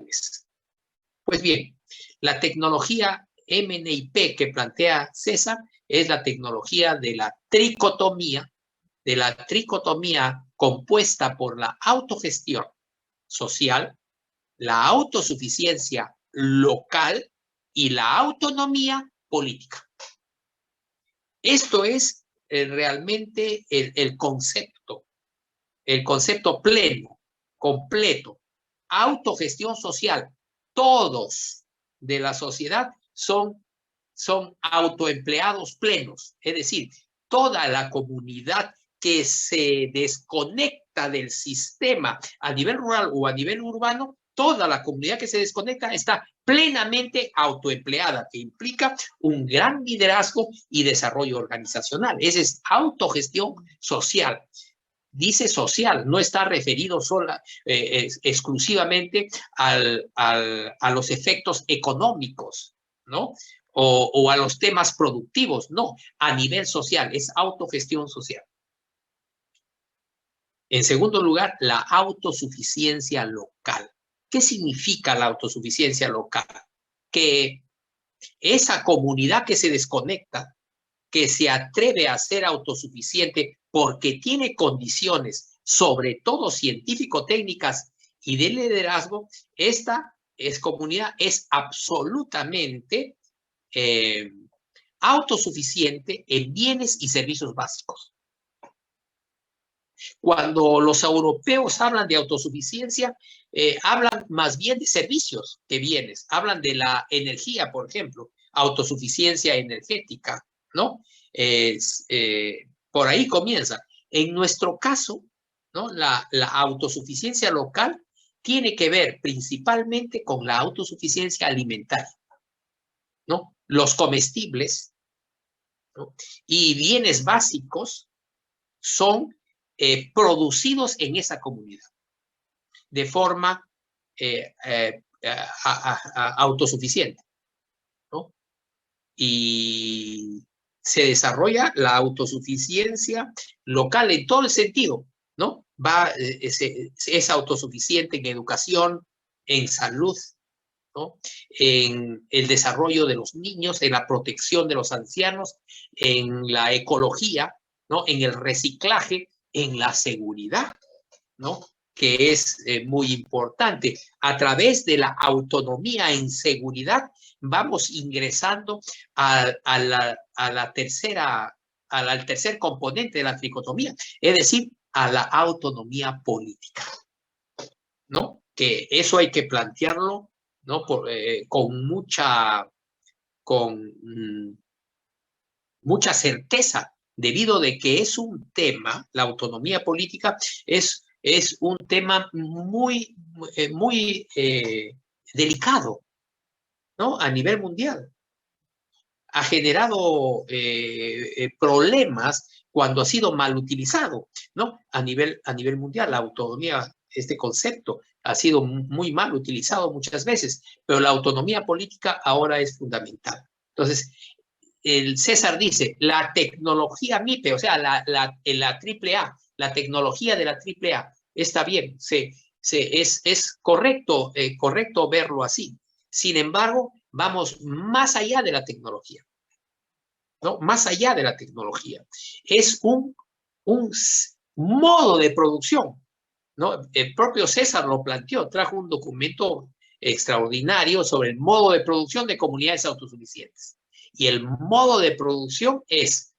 A: Pues bien, la tecnología MNIP que plantea César es la tecnología de la tricotomía compuesta por la autogestión social, la autosuficiencia local y la autonomía política. Esto es realmente el concepto pleno, completo, autogestión social. Todos de la sociedad son autoempleados plenos, es decir, toda la comunidad que se desconecta del sistema a nivel rural o a nivel urbano, toda la comunidad que se desconecta está plenamente autoempleada, que implica un gran liderazgo y desarrollo organizacional. Esa es autogestión social. Dice social, no está referido exclusivamente a los efectos económicos, ¿no? O a los temas productivos, no, a nivel social, es autogestión social. En segundo lugar, la autosuficiencia local. ¿Qué significa la autosuficiencia local? Que esa comunidad que se desconecta, que se atreve a ser autosuficiente porque tiene condiciones, sobre todo científico-técnicas y de liderazgo, esta comunidad es absolutamente autosuficiente en bienes y servicios básicos. Cuando los europeos hablan de autosuficiencia, hablan más bien de servicios que bienes. Hablan de la energía, por ejemplo, autosuficiencia energética, ¿no? Por ahí comienza. En nuestro caso, ¿no? La autosuficiencia local tiene que ver principalmente con la autosuficiencia alimentaria, ¿no? Los comestibles, ¿no? Y bienes básicos son producidos en esa comunidad de forma autosuficiente, ¿no? Y se desarrolla la autosuficiencia local en todo el sentido, ¿no? Es autosuficiente en educación, en salud, ¿no? En el desarrollo de los niños, en la protección de los ancianos, en la ecología, ¿no? En el reciclaje, en la seguridad, ¿no? Que es muy importante. A través de la autonomía en seguridad vamos ingresando al tercer componente de la tricotomía, es decir, a la autonomía política, ¿no? Que eso hay que plantearlo, ¿no? Con mucha certeza, debido de que es un tema, la autonomía política es un tema muy delicado, ¿no? A nivel mundial. Ha generado problemas cuando ha sido mal utilizado, ¿no? A nivel mundial, la autonomía, este concepto, ha sido muy mal utilizado muchas veces, pero la autonomía política ahora es fundamental. Entonces, el César dice, la tecnología MIPE, o sea, la AAA, la tecnología de la AAA, está bien, es correcto verlo así. Sin embargo, vamos más allá de la tecnología, ¿no? Más allá de la tecnología. Es un modo de producción, ¿no? El propio César lo planteó, trajo un documento extraordinario sobre el modo de producción de comunidades autosuficientes. Y el modo de producción es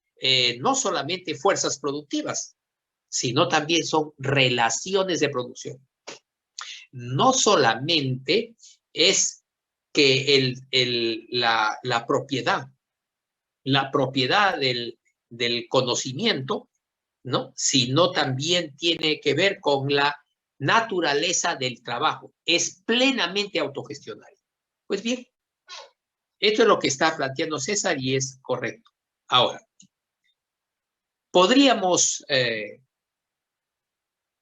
A: no solamente fuerzas productivas, sino también son relaciones de producción. No solamente es que la propiedad del conocimiento, ¿no? Sino también tiene que ver con la naturaleza del trabajo. Es plenamente autogestionario. Pues bien, esto es lo que está planteando César y es correcto. Ahora, podríamos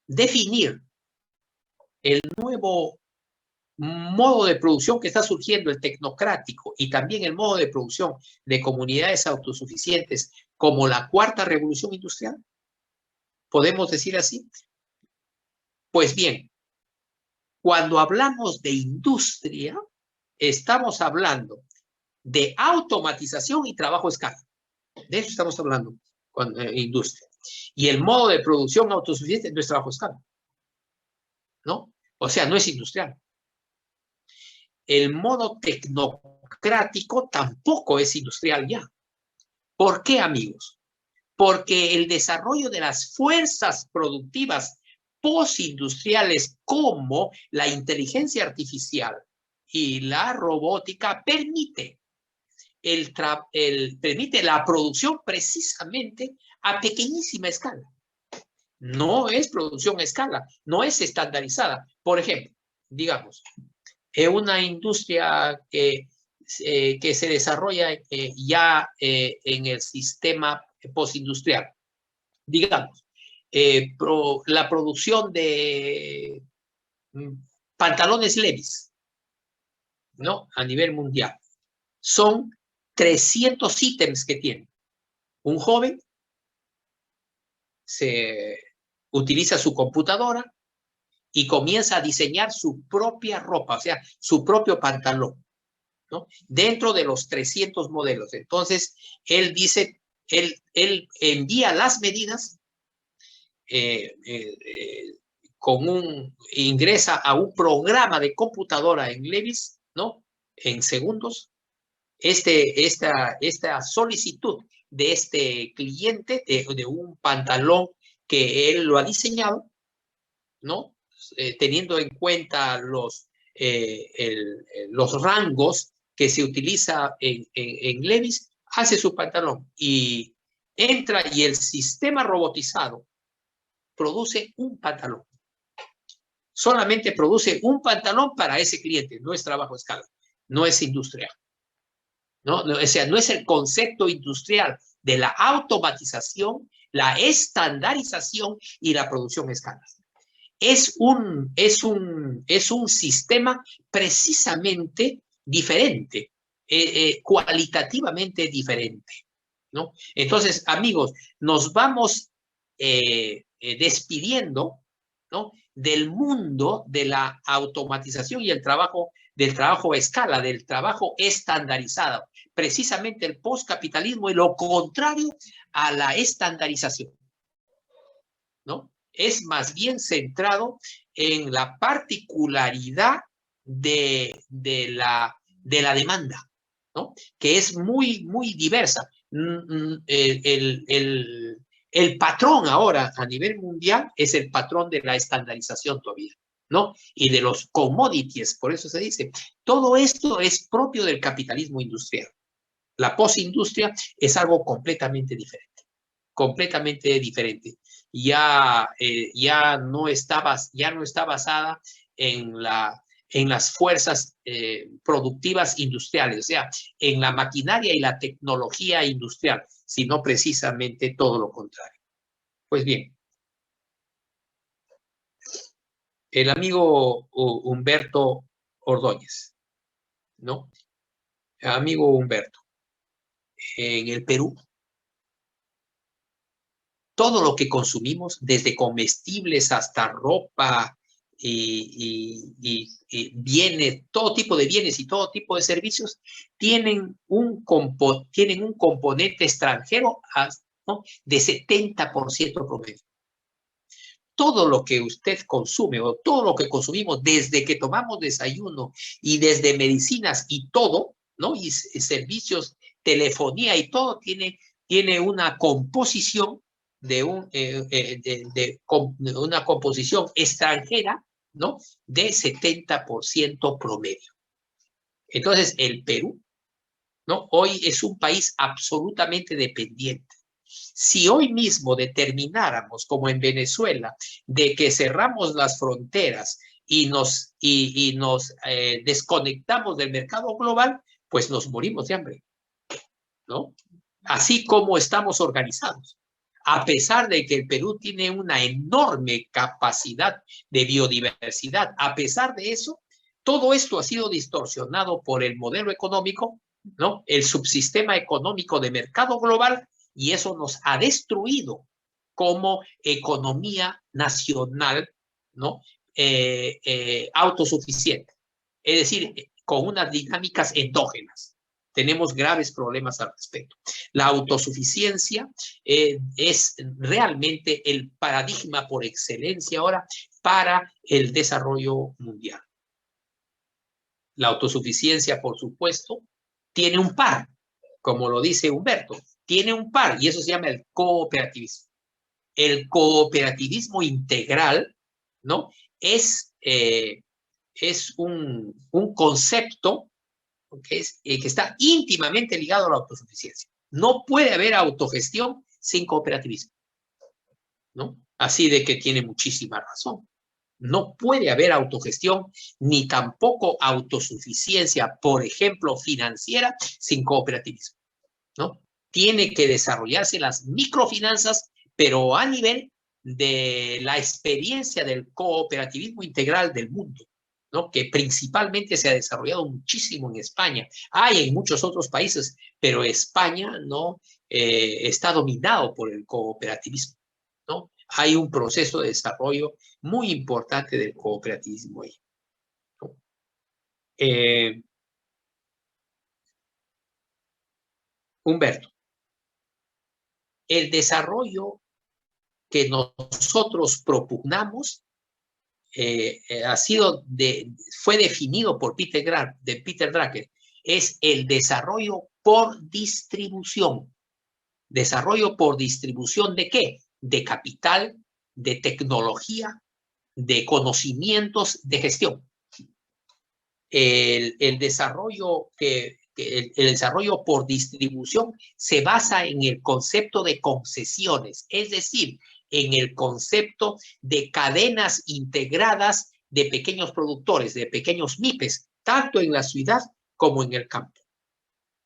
A: definir el nuevo modo de producción que está surgiendo, el tecnocrático, y también el modo de producción de comunidades autosuficientes como la cuarta revolución industrial. ¿Podemos decir así? Pues bien, cuando hablamos de industria, estamos hablando de automatización y trabajo a escala. De eso estamos hablando con industria. Y el modo de producción autosuficiente no es trabajo a escala, ¿no? O sea, no es industrial. El modo tecnocrático democrático tampoco es industrial ya. ¿Por qué, amigos? Porque el desarrollo de las fuerzas productivas postindustriales como la inteligencia artificial y la robótica permite la producción precisamente a pequeñísima escala. No es producción a escala, no es estandarizada. Por ejemplo, digamos, una industria que se desarrolla ya en el sistema postindustrial. Digamos, la producción de pantalones Levi's, ¿no? A nivel mundial. Son 300 ítems que tiene. Un joven se utiliza su computadora y comienza a diseñar su propia ropa, o sea, su propio pantalón, ¿no? Dentro de los 300 modelos. Entonces, él dice, él envía las medidas, ingresa a un programa de computadora en Levi's, ¿no? En segundos, esta solicitud de este cliente de un pantalón que él lo ha diseñado, ¿no? Teniendo en cuenta los rangos que se utiliza en Levi's, hace su pantalón y entra y el sistema robotizado produce un pantalón. Solamente produce un pantalón para ese cliente, no es trabajo a escala, no es industrial. ¿No? O sea, no es el concepto industrial de la automatización, la estandarización y la producción a escala. Es un sistema precisamente diferente, cualitativamente diferente, ¿no? Entonces, amigos, nos vamos despidiendo, ¿no? Del mundo de la automatización y del trabajo a escala, del trabajo estandarizado, precisamente el postcapitalismo y lo contrario a la estandarización, ¿no? Es más bien centrado en la particularidad de la demanda, ¿no? Que es muy, muy diversa. El patrón ahora a nivel mundial es el patrón de la estandarización todavía, ¿no? Y de los commodities, por eso se dice. Todo esto es propio del capitalismo industrial. La postindustria es algo completamente diferente, completamente diferente. Ya no está basada en las fuerzas productivas industriales, o sea, en la maquinaria y la tecnología industrial, sino precisamente todo lo contrario. Pues bien, el amigo Humberto Ordóñez, ¿no? Amigo Humberto, en el Perú, todo lo que consumimos, desde comestibles hasta ropa y bienes, todo tipo de bienes y todo tipo de servicios, tienen un componente extranjero, ¿no? De 70% promedio. Todo lo que usted consume o todo lo que consumimos desde que tomamos desayuno y desde medicinas y todo, ¿no? Y servicios, telefonía y todo tiene una composición de una composición extranjera, ¿no? De 70% promedio. Entonces, el Perú, ¿no? Hoy es un país absolutamente dependiente. Si hoy mismo determináramos, como en Venezuela, de que cerramos las fronteras y nos desconectamos del mercado global, pues nos morimos de hambre, ¿no? Así como estamos organizados. A pesar de que el Perú tiene una enorme capacidad de biodiversidad, a pesar de eso, todo esto ha sido distorsionado por el modelo económico, ¿no? El subsistema económico de mercado global, y eso nos ha destruido como economía nacional, ¿no? Autosuficiente. Es decir, con unas dinámicas endógenas. Tenemos graves problemas al respecto. La autosuficiencia es realmente el paradigma por excelencia ahora para el desarrollo mundial. La autosuficiencia, por supuesto, tiene un par, como lo dice Humberto, tiene un par, y eso se llama el cooperativismo. El cooperativismo integral, ¿no? Es un concepto que está íntimamente ligado a la autosuficiencia. No puede haber autogestión sin cooperativismo, ¿no? Así de que tiene muchísima razón. No puede haber autogestión ni tampoco autosuficiencia, por ejemplo, financiera, sin cooperativismo, ¿no? Tiene que desarrollarse las microfinanzas, pero a nivel de la experiencia del cooperativismo integral del mundo, ¿no? Que principalmente se ha desarrollado muchísimo en España. Hay en muchos otros países, pero España no está dominado por el cooperativismo, ¿no? Hay un proceso de desarrollo muy importante del cooperativismo ahí, ¿no? Humberto, el desarrollo que nosotros propugnamos fue definido por Peter Drucker, es el desarrollo por distribución. ¿Desarrollo por distribución de qué? De capital, de tecnología, de conocimientos, de gestión. El desarrollo el desarrollo por distribución se basa en el concepto de concesiones, es decir, en el concepto de cadenas integradas de pequeños productores, de pequeños MIPES, tanto en la ciudad como en el campo,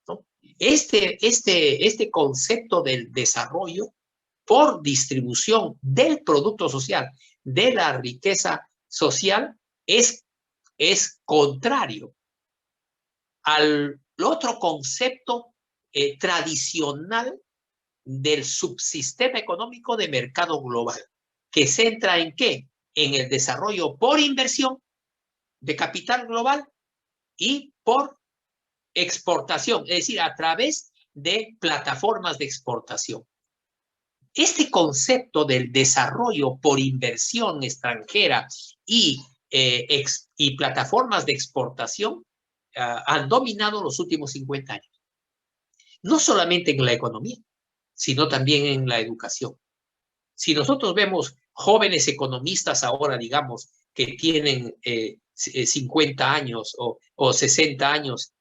A: ¿no? Este concepto del desarrollo por distribución del producto social, de la riqueza social, es contrario al otro concepto tradicional del subsistema económico de mercado global, que centra en ¿qué? En el desarrollo por inversión de capital global y por exportación, es decir, a través de plataformas de exportación. Este concepto del desarrollo por inversión extranjera y plataformas de exportación han dominado los últimos 50 años. No solamente en la economía, sino también en la educación. Si nosotros vemos jóvenes economistas ahora, digamos, que tienen 50 años o 60 años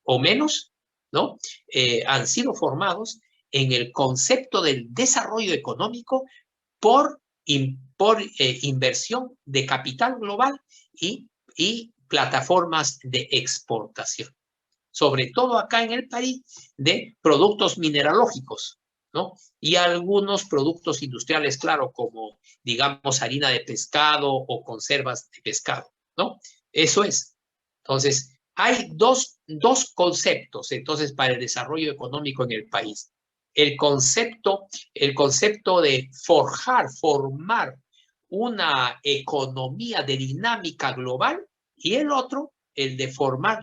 A: o menos, ¿no? Han sido formados en el concepto del desarrollo económico por inversión de capital global y plataformas de exportación, sobre todo acá en el país, de productos mineralógicos, ¿no? Y algunos productos industriales, claro, como, digamos, harina de pescado o conservas de pescado, ¿no? Eso es. Entonces, hay dos conceptos, entonces, para el desarrollo económico en el país. El concepto de formar una economía de dinámica global, y el otro, el de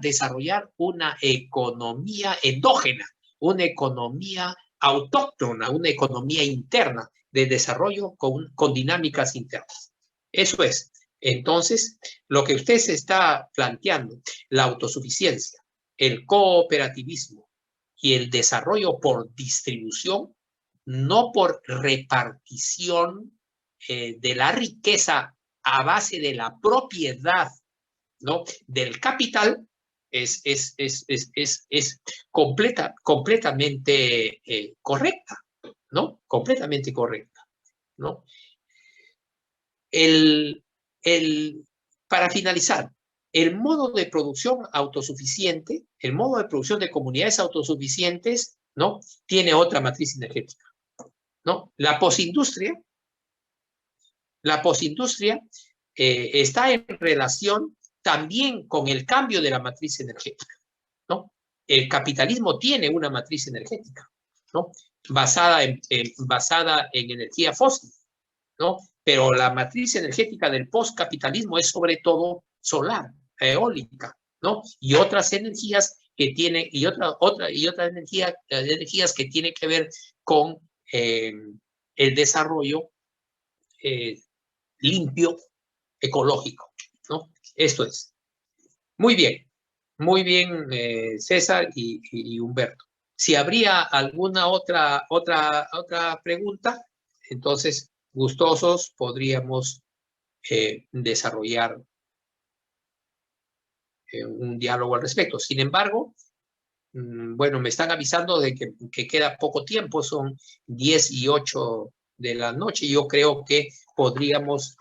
A: desarrollar una economía endógena, una economía autóctona, una economía interna de desarrollo con dinámicas internas. Eso es. Entonces, lo que usted se está planteando, la autosuficiencia, el cooperativismo y el desarrollo por distribución, no por repartición de la riqueza a base de la propiedad, ¿no? Del capital, es completamente correcta, ¿no? Completamente correcta, ¿no? Para finalizar, el modo de producción autosuficiente, el modo de producción de comunidades autosuficientes, ¿no? Tiene otra matriz energética, ¿no? La posindustria está en relación también con el cambio de la matriz energética, ¿no? El capitalismo tiene una matriz energética, ¿no? Basada en energía fósil, ¿no? Pero la matriz energética del postcapitalismo es sobre todo solar, eólica, ¿no? Y otras energías que tienen, y otras energías que tienen que ver con el desarrollo limpio, ecológico, ¿no? Esto es. Muy bien. Muy bien, César y Humberto. Si habría alguna otra pregunta, entonces gustosos podríamos desarrollar un diálogo al respecto. Sin embargo, bueno, me están avisando de que queda poco tiempo, son 10:08 de la noche. Yo creo que podríamos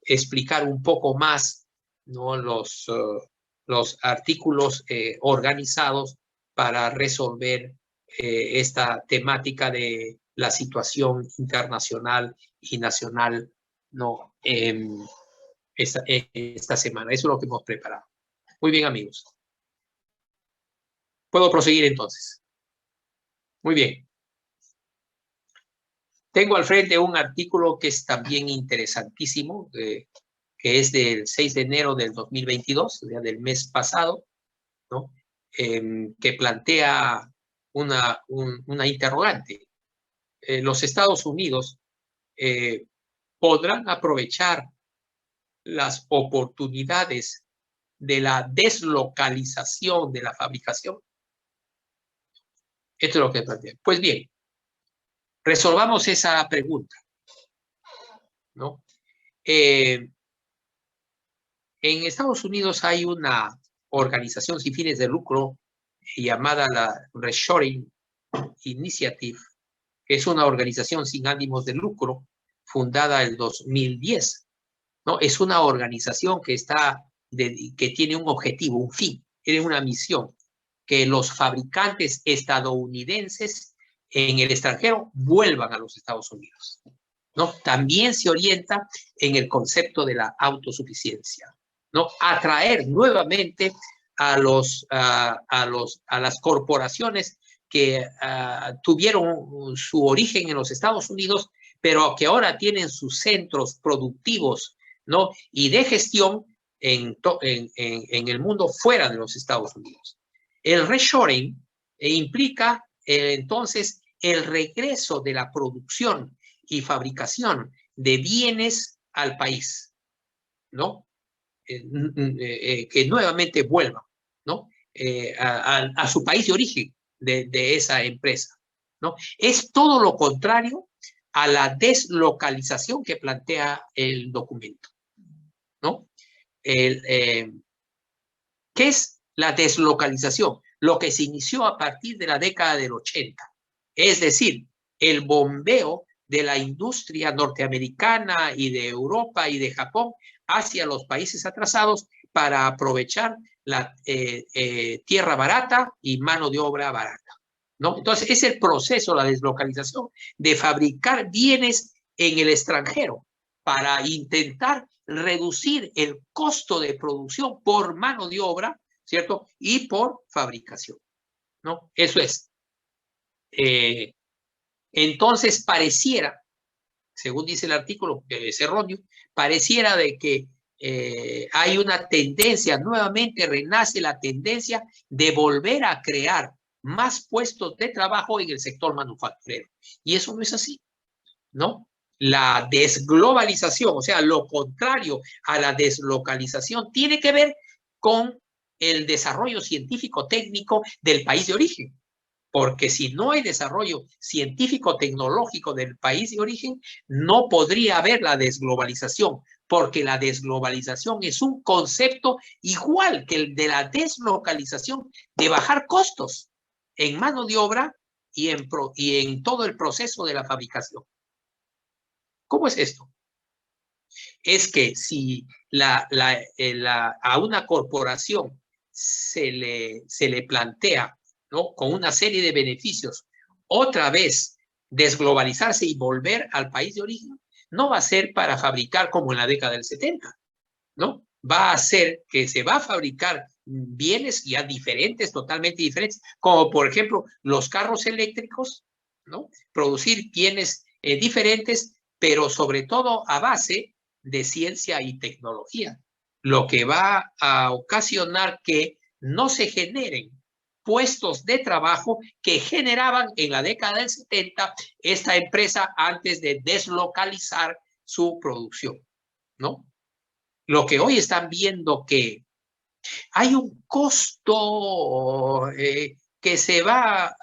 A: explicar un poco más, ¿no? Los artículos organizados para resolver esta temática de la situación internacional y nacional, ¿no? Esta semana. Eso es lo que hemos preparado. Muy bien, amigos. Puedo proseguir entonces. Muy bien. Tengo al frente un artículo que es también interesantísimo, que es del 6 de enero del 2022, del mes pasado, ¿no? Que plantea una interrogante. Los Estados Unidos podrán aprovechar las oportunidades de la deslocalización de la fabricación. Esto es lo que plantea. Pues bien, resolvamos esa pregunta, ¿no? En Estados Unidos hay una organización sin fines de lucro llamada la Reshoring Initiative, que es una organización sin ánimos de lucro fundada en 2010, ¿no? Es una organización que tiene un objetivo, un fin, tiene una misión, que los fabricantes estadounidenses en el extranjero vuelvan a los Estados Unidos, ¿no? También se orienta en el concepto de la autosuficiencia, ¿no? Atraer nuevamente a las corporaciones que tuvieron su origen en los Estados Unidos, pero que ahora tienen sus centros productivos, ¿no? Y de gestión en el mundo fuera de los Estados Unidos. El reshoring implica entonces el regreso de la producción y fabricación de bienes al país, ¿no? Que nuevamente vuelvan, ¿no? A su país de origen de esa empresa, ¿no? Es todo lo contrario a la deslocalización que plantea el documento, ¿no? ¿Qué es la deslocalización? Lo que se inició a partir de la década del 80, es decir, el bombeo de la industria norteamericana y de Europa y de Japón hacia los países atrasados para aprovechar la tierra barata y mano de obra barata, ¿no? Entonces, es el proceso, la deslocalización, de fabricar bienes en el extranjero para intentar reducir el costo de producción por mano de obra, ¿cierto? Y por fabricación, ¿no? Eso es. Entonces, pareciera, según dice el artículo, que es erróneo, pareciera de que hay una tendencia, nuevamente renace la tendencia de volver a crear más puestos de trabajo en el sector manufacturero. Y eso no es así, ¿no? La desglobalización, o sea, lo contrario a la deslocalización, tiene que ver con el desarrollo científico-técnico del país de origen. Porque si no hay desarrollo científico-tecnológico del país de origen, no podría haber la desglobalización, porque la desglobalización es un concepto igual que el de la deslocalización, de bajar costos en mano de obra y en todo el proceso de la fabricación. ¿Cómo es esto? Es que si a una corporación se le plantea, ¿no?, con una serie de beneficios, otra vez desglobalizarse y volver al país de origen, no va a ser para fabricar como en la década del 70, ¿no? Va a ser que se va a fabricar bienes ya diferentes, totalmente diferentes, como por ejemplo los carros eléctricos, ¿no? Producir bienes diferentes, pero sobre todo a base de ciencia y tecnología, lo que va a ocasionar que no se generen puestos de trabajo que generaban en la década del 70 esta empresa antes de deslocalizar su producción, ¿no? Lo que hoy están viendo que Hay un costo que se va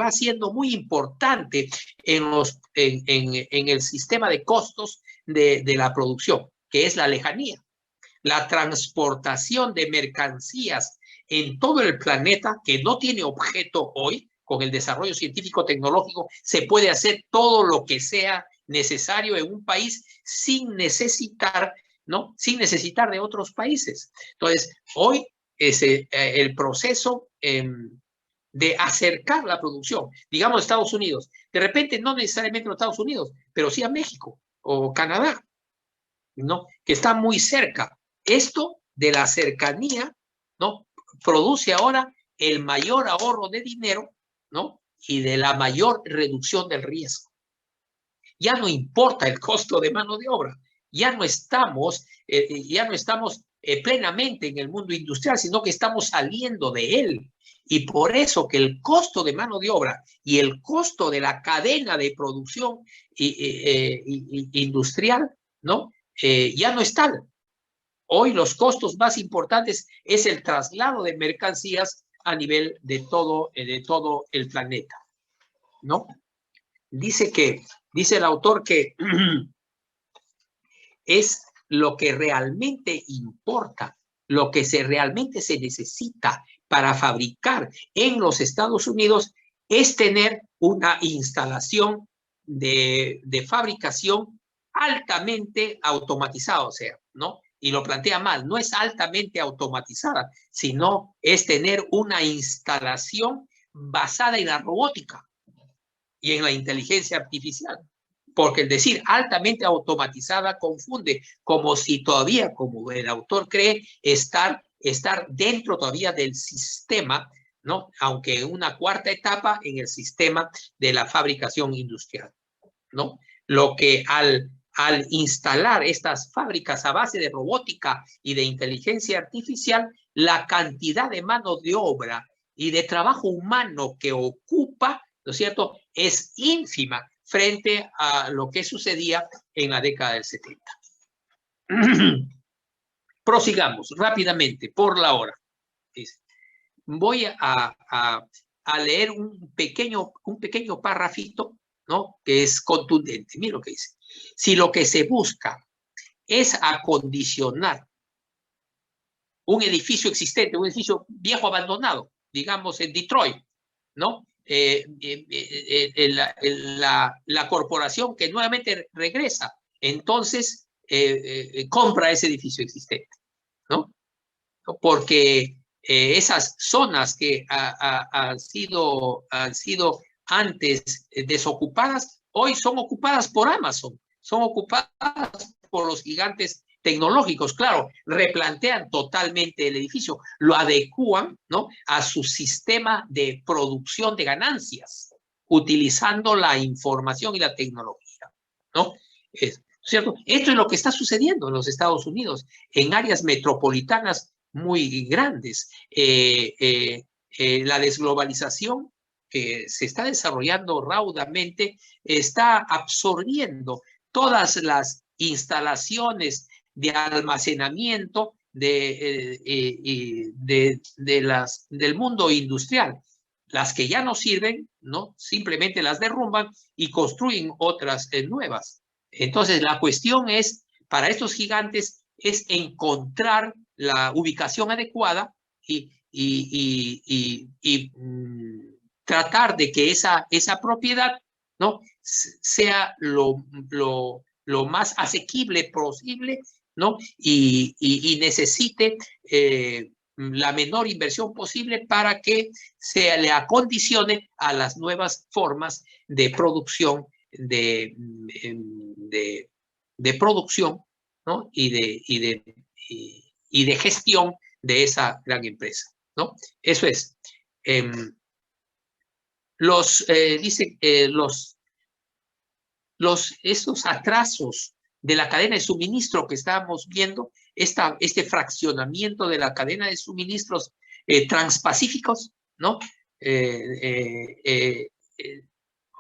A: haciendo muy importante en el sistema de costos de la producción, que es la lejanía. La transportación de mercancías en todo el planeta, que no tiene objeto hoy, con el desarrollo científico-tecnológico, se puede hacer todo lo que sea necesario en un país sin necesitar, ¿no? Sin necesitar de otros países. Entonces, hoy el proceso de acercar la producción, digamos Estados Unidos, de repente no necesariamente a Estados Unidos, pero sí a México o Canadá, ¿no? Que está muy cerca. Esto de la cercanía, ¿no? Produce ahora el mayor ahorro de dinero, ¿no? Y de la mayor reducción del riesgo. Ya no importa el costo de mano de obra, ya no estamos plenamente en el mundo industrial, sino que estamos saliendo de él. Y por eso que el costo de mano de obra y el costo de la cadena de producción industrial, ¿no? Ya no es tal. Hoy los costos más importantes es el traslado de mercancías a nivel de todo el planeta, ¿no? Dice el autor que es lo que realmente importa, lo que realmente se necesita para fabricar en los Estados Unidos es tener una instalación de fabricación altamente automatizada, o sea, ¿no? Y lo plantea mal, no es altamente automatizada, sino es tener una instalación basada en la robótica y en la inteligencia artificial. Porque el decir altamente automatizada confunde, como si todavía, como el autor cree, estar dentro todavía del sistema, ¿no? Aunque en una cuarta etapa en el sistema de la fabricación industrial, ¿no? Lo que al instalar estas fábricas a base de robótica y de inteligencia artificial, la cantidad de mano de obra y de trabajo humano que ocupa, ¿no es cierto?, es ínfima frente a lo que sucedía en la década del 70. Prosigamos rápidamente, por la hora. Voy a leer un pequeño párrafito, ¿no?, que es contundente. Mira lo que dice. Si lo que se busca es acondicionar un edificio existente, un edificio viejo abandonado, digamos en Detroit, ¿no? La corporación que nuevamente regresa, entonces compra ese edificio existente, ¿no? Porque esas zonas que han sido antes desocupadas, hoy son ocupadas por Amazon, son ocupadas por los gigantes tecnológicos. Claro, replantean totalmente el edificio, lo adecúan, ¿no?, a su sistema de producción de ganancias, utilizando la información y la tecnología, ¿no? ¿Cierto? Esto es lo que está sucediendo en los Estados Unidos, en áreas metropolitanas muy grandes. La desglobalización que se está desarrollando raudamente está absorbiendo todas las instalaciones de almacenamiento del mundo industrial. Las que ya no sirven, ¿no?, simplemente las derrumban y construyen otras nuevas. Entonces, la cuestión es, para estos gigantes, es encontrar la ubicación adecuada y tratar de que esa propiedad, ¿no?, sea lo más asequible posible, ¿no?, y necesite la menor inversión posible para que se le acondicione a las nuevas formas de producción, de producción, ¿no?, y de gestión de esa gran empresa, ¿no? Eso es. Estos atrasos de la cadena de suministro que estábamos viendo, este fraccionamiento de la cadena de suministros transpacíficos, ¿no?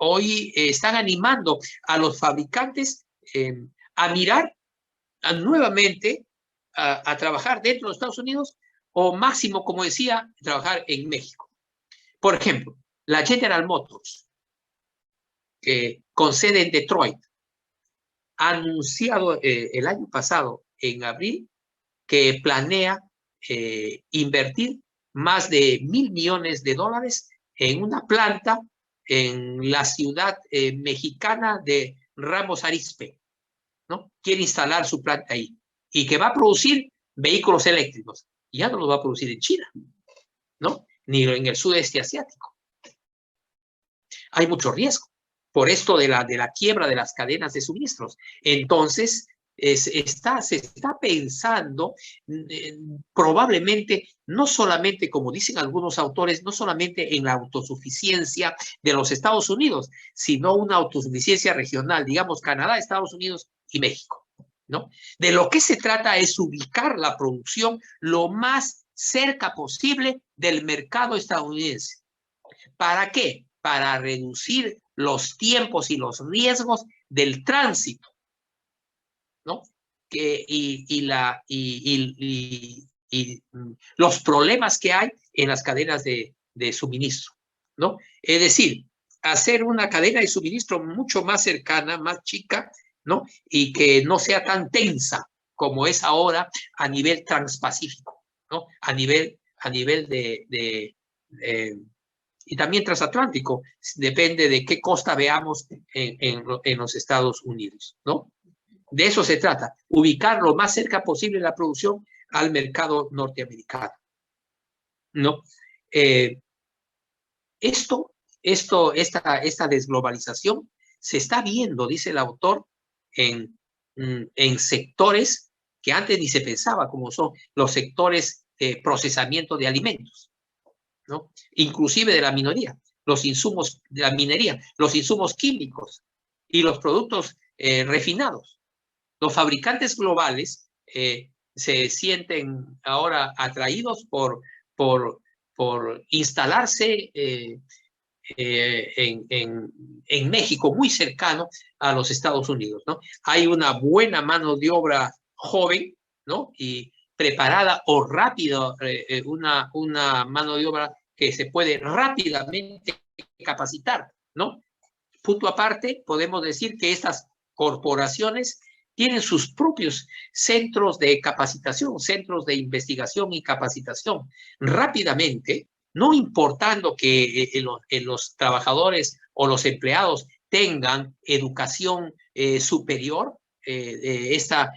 A: Hoy están animando a los fabricantes a mirar nuevamente a trabajar dentro de los Estados Unidos o máximo, como decía, trabajar en México. Por ejemplo, la General Motors, con sede en Detroit, ha anunciado el año pasado, en abril, que planea invertir más de $1.000 millones en una planta en la ciudad mexicana de Ramos Arizpe, ¿no? Quiere instalar su planta ahí y que va a producir vehículos eléctricos. Y ya no los va a producir en China, ¿no? Ni en el sudeste asiático. Hay mucho riesgo por esto de la quiebra de las cadenas de suministros. Entonces, se está pensando probablemente, no solamente, como dicen algunos autores, no solamente en la autosuficiencia de los Estados Unidos, sino una autosuficiencia regional, digamos Canadá, Estados Unidos y México, ¿no? De lo que se trata es ubicar la producción lo más cerca posible del mercado estadounidense. ¿Para qué? Para reducir los tiempos y los riesgos del tránsito, ¿no? Y los problemas que hay en las cadenas de suministro, ¿no? Es decir, hacer una cadena de suministro mucho más cercana, más chica, ¿no? Y que no sea tan tensa como es ahora a nivel transpacífico, ¿no? A nivel y también transatlántico, depende de qué costa veamos en los Estados Unidos, ¿no? De eso se trata, ubicar lo más cerca posible la producción al mercado norteamericano, ¿no? Esta desglobalización se está viendo, dice el autor, en sectores que antes ni se pensaba, como son los sectores de procesamiento de alimentos, ¿no? Inclusive de la minería, los insumos de la minería, los insumos químicos y los productos refinados. Los fabricantes globales se sienten ahora atraídos por instalarse en México, muy cercano a los Estados Unidos, ¿no? Hay una buena mano de obra joven, ¿no? Y preparada o rápida, una mano de obra que se puede rápidamente capacitar, ¿no? Punto aparte, podemos decir que estas corporaciones tienen sus propios centros de capacitación, centros de investigación y capacitación. Rápidamente, no importando que los trabajadores o los empleados tengan educación superior, esta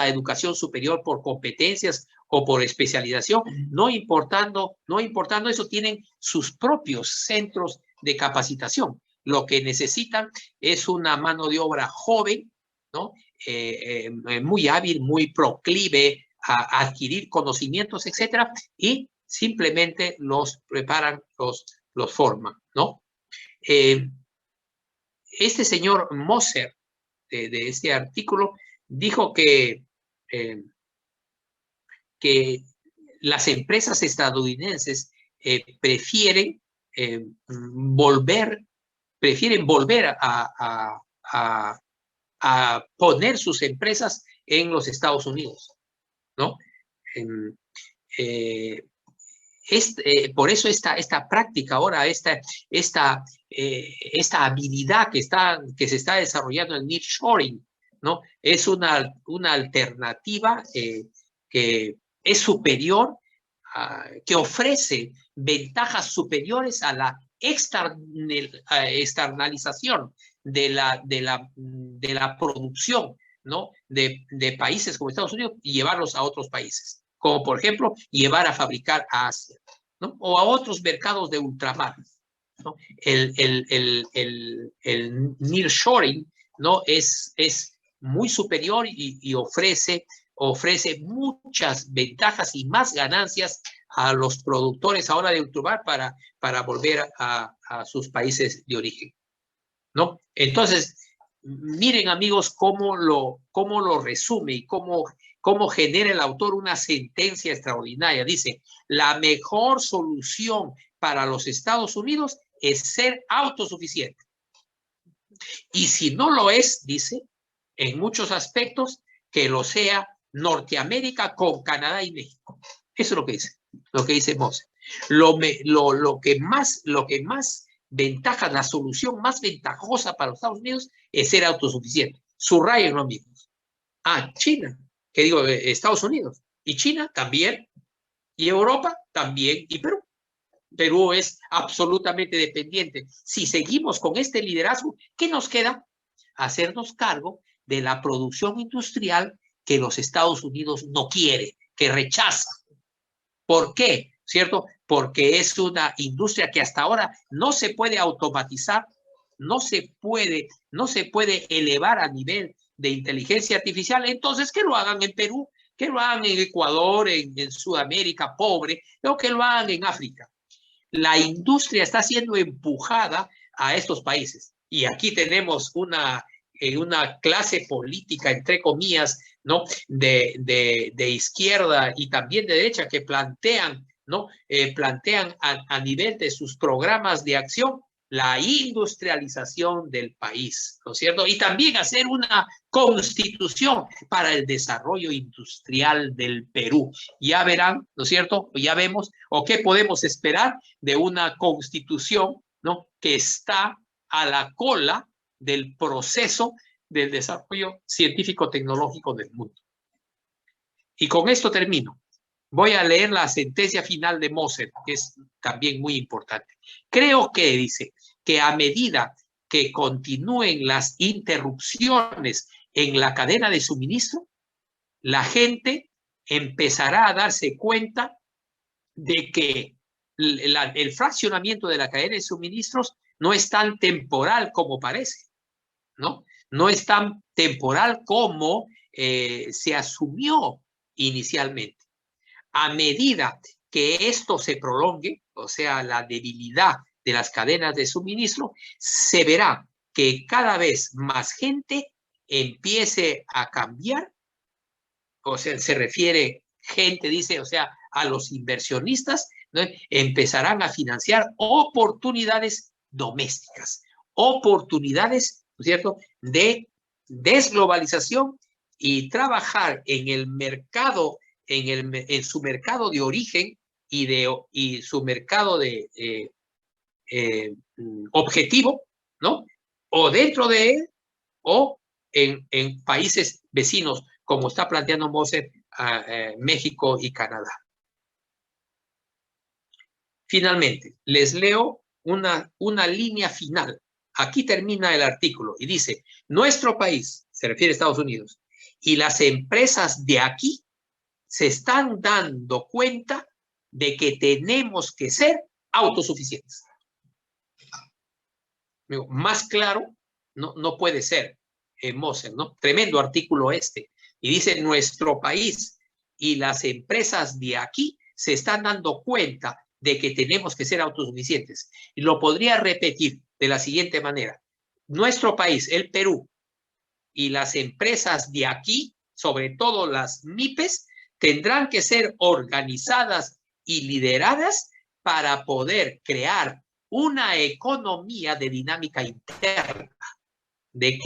A: educación superior por competencias o por especialización, no importando eso, tienen sus propios centros de capacitación. Lo que necesitan es una mano de obra joven, ¿no? Muy hábil, muy proclive a adquirir conocimientos, etcétera, y simplemente los preparan, los forman, ¿no? Este señor Moser, de este artículo, dijo que las empresas estadounidenses prefieren volver a poner sus empresas en los Estados Unidos, ¿no? Por eso esta práctica ahora, esta habilidad que se está desarrollando en nearshoring, ¿no? Es una alternativa que es superior, que ofrece ventajas superiores a la externalización de la producción, ¿no? de países como Estados Unidos y llevarlos a otros países, como por ejemplo llevar a fabricar a Asia, ¿no? O a otros mercados de ultramar, ¿no? El nearshoring, ¿no? es muy superior y ofrece muchas ventajas y más ganancias a los productores ahora de ultramar para volver a sus países de origen, ¿no? Entonces, miren, amigos, cómo lo resume y cómo genera el autor una sentencia extraordinaria. Dice, la mejor solución para los Estados Unidos es ser autosuficiente. Y si no lo es, dice, en muchos aspectos, que lo sea Norteamérica con Canadá y México. Eso es lo que dice. lo que dice Mose. Lo que más ventaja, la solución más ventajosa para los Estados Unidos es ser autosuficiente. Subrayen, amigos. China, que digo, Estados Unidos, y China también, y Europa también, y Perú. Perú es absolutamente dependiente. Si seguimos con este liderazgo, ¿qué nos queda? Hacernos cargo de la producción industrial que los Estados Unidos no quiere, que rechaza. ¿Por qué? ¿Cierto? Porque es una industria que hasta ahora no se puede automatizar, no se puede elevar a nivel de inteligencia artificial. Entonces, que lo hagan en Perú, que lo hagan en Ecuador, en Sudamérica pobre, o que lo hagan en África. La industria está siendo empujada a estos países. Y aquí tenemos una clase política, entre comillas, ¿no? de izquierda y también de derecha que plantean, ¿no? Plantean a nivel de sus programas de acción la industrialización del país, ¿no es cierto? Y también hacer una constitución para el desarrollo industrial del Perú. Ya verán, ¿no es cierto? Ya vemos, o qué podemos esperar de una constitución, ¿no? Que está a la cola del proceso del desarrollo científico-tecnológico del mundo. Y con esto termino. Voy a leer la sentencia final de Moser, que es también muy importante. Creo que dice que a medida que continúen las interrupciones en la cadena de suministro, la gente empezará a darse cuenta de que el fraccionamiento de la cadena de suministros no es tan temporal como parece, ¿no? No es tan temporal como se asumió inicialmente. A medida que esto se prolongue, o sea, la debilidad de las cadenas de suministro, se verá que cada vez más gente empiece a cambiar, o sea, se refiere gente, dice, o sea, a los inversionistas, ¿no? Empezarán a financiar oportunidades domésticas, oportunidades, ¿no es cierto?, de desglobalización y trabajar en el mercado, en su mercado de origen y su mercado de objetivo, ¿no? O dentro de él o en países vecinos, como está planteando Moser, México y Canadá. Finalmente, les leo una línea final. Aquí termina el artículo y dice, nuestro país, se refiere a Estados Unidos, y las empresas de aquí se están dando cuenta de que tenemos que ser autosuficientes. Más claro no puede ser, Moser, ¿no? Tremendo artículo este. Y dice, nuestro país y las empresas de aquí se están dando cuenta de que tenemos que ser autosuficientes. Y lo podría repetir de la siguiente manera. Nuestro país, el Perú, y las empresas de aquí, sobre todo las MIPES, tendrán que ser organizadas y lideradas para poder crear una economía de dinámica interna, de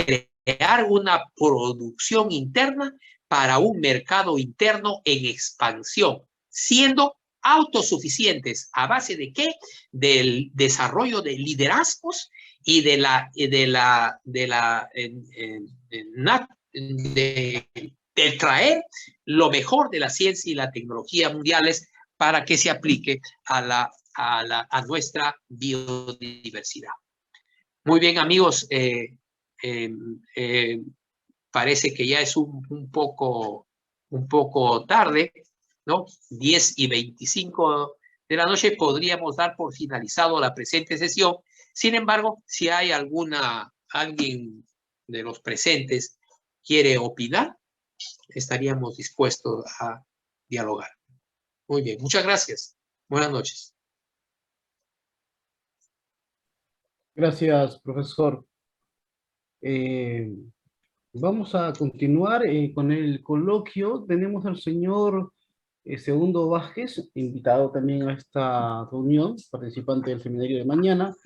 A: crear una producción interna para un mercado interno en expansión, siendo autosuficientes. ¿A base de qué? Del desarrollo de liderazgos y de traer lo mejor de la ciencia y la tecnología mundiales para que se aplique a nuestra biodiversidad. Muy bien, amigos, parece que ya es un poco tarde, ¿no? 10:25 de la noche, podríamos dar por finalizado la presente sesión. Sin embargo, si hay alguien de los presentes quiere opinar, estaríamos dispuestos a dialogar. Muy bien, muchas gracias. Buenas noches.
B: Gracias, profesor. Vamos a continuar con el coloquio. Tenemos al señor Segundo Vázquez, invitado también a esta reunión, participante del seminario de mañana.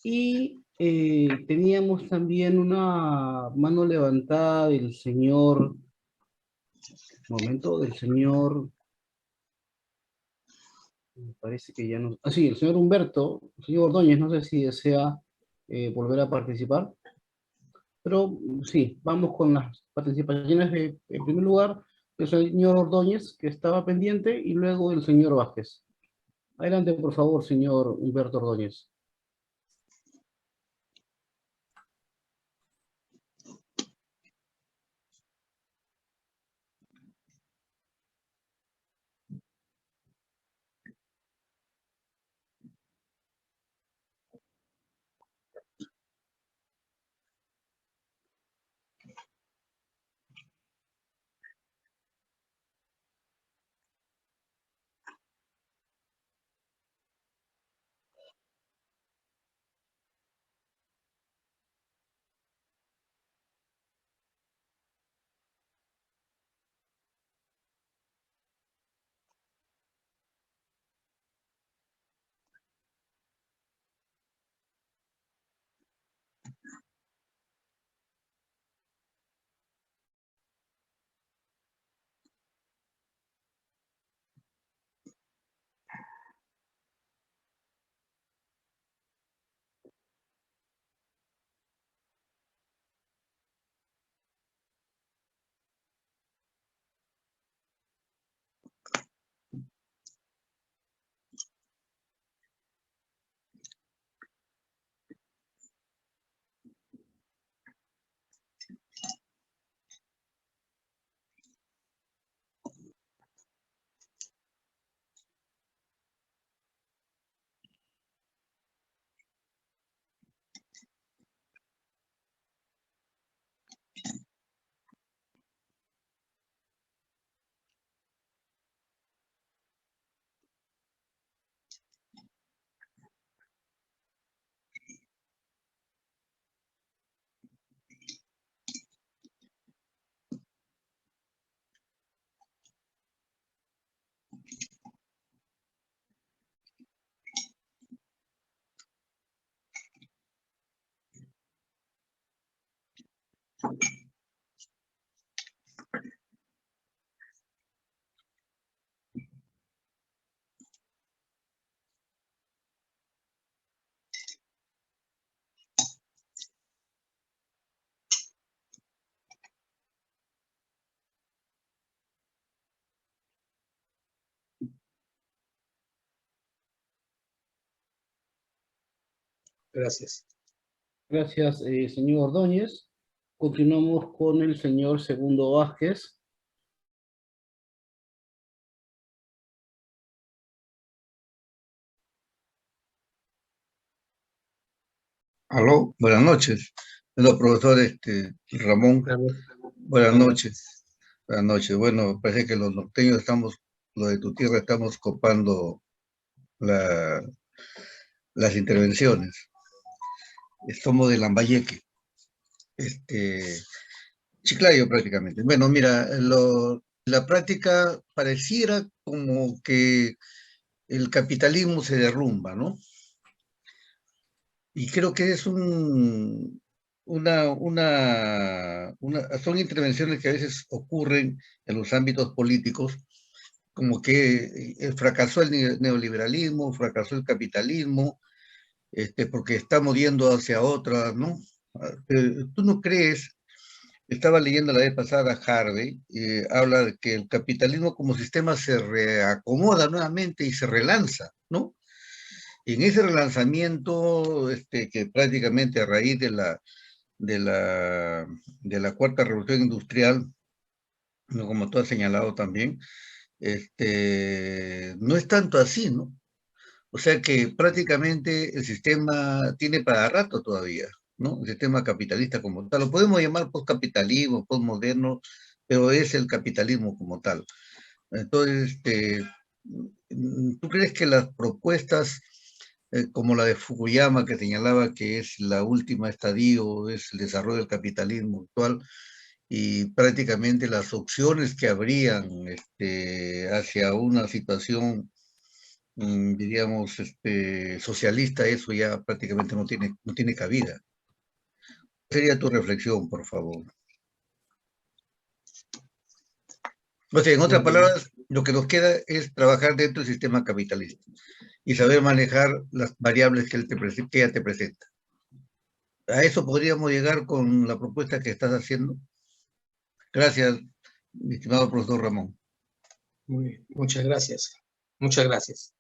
B: Y teníamos también una mano levantada del señor, del señor Me parece que ya no... Ah, sí, el señor Humberto, el señor Ordóñez, no sé si desea volver a participar, pero sí, vamos con las participaciones en primer lugar, el señor Ordóñez, que estaba pendiente, y luego el señor Vázquez. Adelante, por favor, señor Humberto Ordóñez.
A: Gracias.
B: Gracias, señor Ordóñez. Continuamos con el señor Segundo Vázquez.
D: Aló, buenas noches. Bueno, profesor Ramón, buenas noches. Buenas noches. Bueno, parece que los norteños estamos, lo de tu tierra, estamos copando las intervenciones. Somos de Lambayeque, Chiclayo prácticamente. Bueno, mira, la práctica pareciera como que el capitalismo se derrumba, ¿no? Y creo que es son intervenciones que a veces ocurren en los ámbitos políticos, como que fracasó el neoliberalismo, fracasó el capitalismo, porque estamos yendo hacia otra, ¿no? ¿Tú no crees? Estaba leyendo la vez pasada Harvey, habla de que el capitalismo como sistema se reacomoda nuevamente y se relanza, ¿no? En ese relanzamiento, que prácticamente a raíz de la cuarta revolución industrial, ¿no? Como tú has señalado también, no es tanto así, ¿no? O sea que prácticamente el sistema tiene para rato todavía, ¿no? El sistema capitalista como tal. Lo podemos llamar postcapitalismo, postmoderno, pero es el capitalismo como tal. Entonces, ¿tú crees que las propuestas como la de Fukuyama, que señalaba que es la última estadio, es el desarrollo del capitalismo actual, y prácticamente las opciones que habrían hacia una situación, diríamos, socialista, eso ya prácticamente no tiene cabida? ¿Cuál sería tu reflexión, por favor? O sea, en otras palabras, Lo que nos queda es trabajar dentro del sistema capitalista y saber manejar las variables que ella te presenta. ¿A eso podríamos llegar con la propuesta que estás haciendo? Gracias, mi estimado profesor Ramón.
A: Muy bien, muchas gracias. Muchas gracias.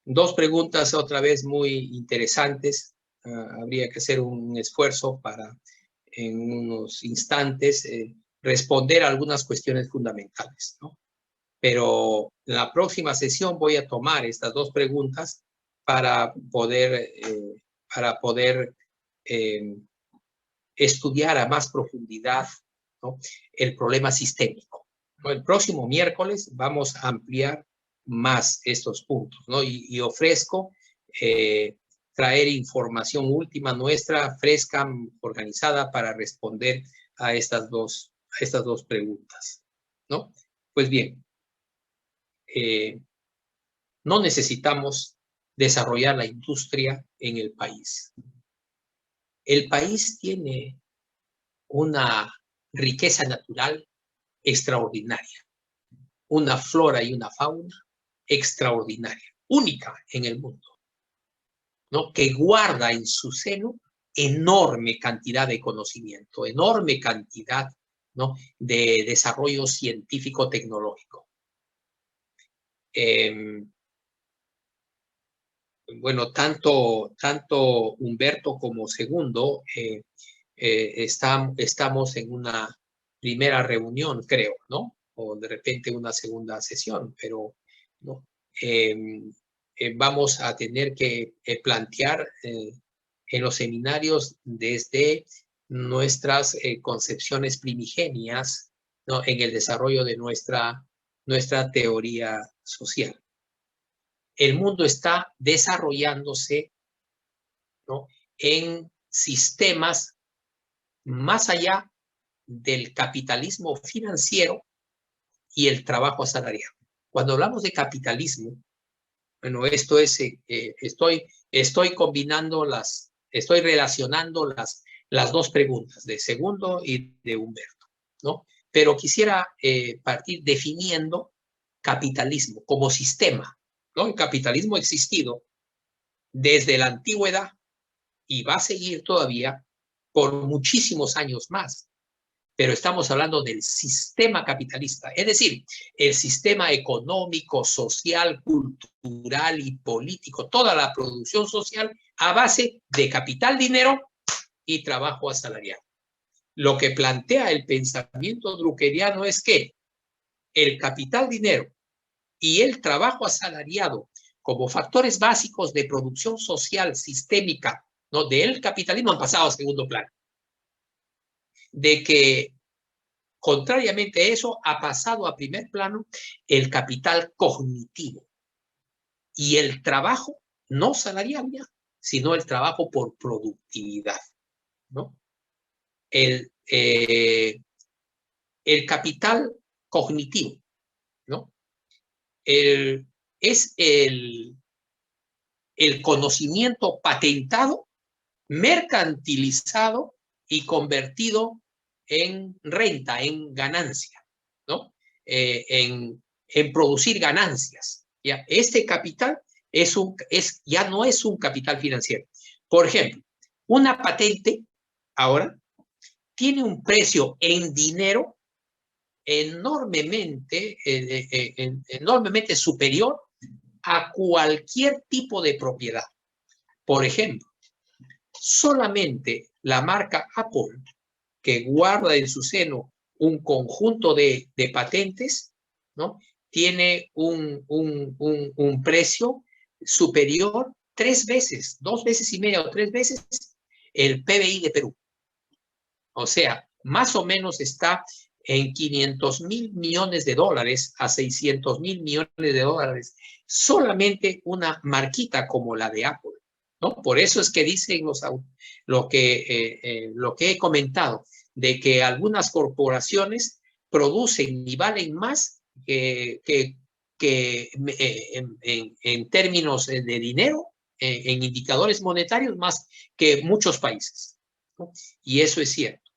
A: Dos preguntas otra vez muy interesantes. Habría que hacer un esfuerzo para en unos instantes responder a algunas cuestiones fundamentales, ¿no? Pero en la próxima sesión voy a tomar estas dos preguntas para poder estudiar a más profundidad, ¿no?, el problema sistémico, ¿no? El próximo miércoles vamos a ampliar más estos puntos, ¿no? Y ofrezco traer información última nuestra, fresca, organizada, para responder a estas dos preguntas, ¿no? Pues bien, no necesitamos desarrollar la industria en el país. El país tiene una riqueza natural extraordinaria, una flora y una fauna extraordinaria, única en el mundo, ¿no? Que guarda en su seno enorme cantidad de conocimiento, enorme cantidad, ¿no?, de desarrollo científico-tecnológico. Bueno, tanto Humberto como Segundo estamos en una primera reunión, creo, ¿no? O de repente una segunda sesión, pero ¿no? Vamos a tener que plantear en los seminarios desde nuestras concepciones primigenias, ¿no?, en el desarrollo de nuestra teoría social. El mundo está desarrollándose, ¿no?, en sistemas más allá del capitalismo financiero y el trabajo asalariado. Cuando hablamos de capitalismo, bueno, esto es, estoy combinando estoy relacionando las dos preguntas, de Segundo y de Humberto, ¿no? Pero quisiera partir definiendo capitalismo como sistema, ¿no? El capitalismo ha existido desde la antigüedad y va a seguir todavía por muchísimos años más. Pero estamos hablando del sistema capitalista, es decir, el sistema económico, social, cultural y político, toda la producción social a base de capital, dinero y trabajo asalariado. Lo que plantea el pensamiento druckeriano es que el capital, dinero y el trabajo asalariado como factores básicos de producción social sistémica, ¿no?, del capitalismo han pasado a segundo plano. De que, contrariamente a eso, ha pasado a primer plano el capital cognitivo y el trabajo no salarial ya, sino el trabajo por productividad, ¿no? El capital cognitivo, ¿no?, es el conocimiento patentado, mercantilizado y convertido en renta, en ganancia, ¿no? En producir ganancias. ¿Ya? Este capital ya no es un capital financiero. Por ejemplo, una patente ahora tiene un precio en dinero enormemente superior a cualquier tipo de propiedad. Por ejemplo, solamente la marca Apple, que guarda en su seno un conjunto de patentes, ¿no?, tiene un precio superior 3 veces, 2 veces y media o 3 veces el PBI de Perú. O sea, más o menos está en 500.000 millones de dólares a 600.000 millones de dólares, solamente una marquita como la de Apple, ¿no? Por eso es que dicen lo que he comentado, de que algunas corporaciones producen y valen más que en términos de dinero, en indicadores monetarios, más que muchos países, ¿no? Y eso es cierto.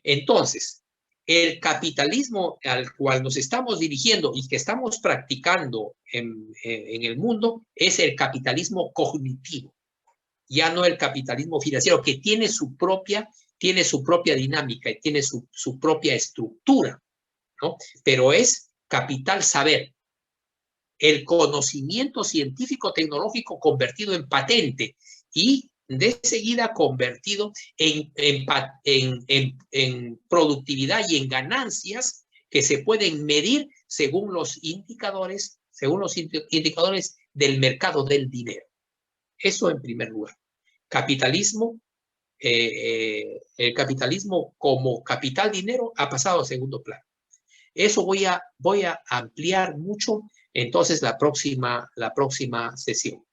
A: Entonces, el capitalismo al cual nos estamos dirigiendo y que estamos practicando en el mundo es el capitalismo cognitivo, ya no el capitalismo financiero, que tiene su propia dinámica y tiene su propia estructura, ¿no? Pero es capital saber, el conocimiento científico-tecnológico convertido en patente y de seguida convertido en productividad y en ganancias que se pueden medir según los indicadores del mercado del dinero. Eso en primer lugar. Capitalismo, el capitalismo como capital dinero ha pasado a segundo plano. Eso voy a ampliar mucho entonces la próxima sesión,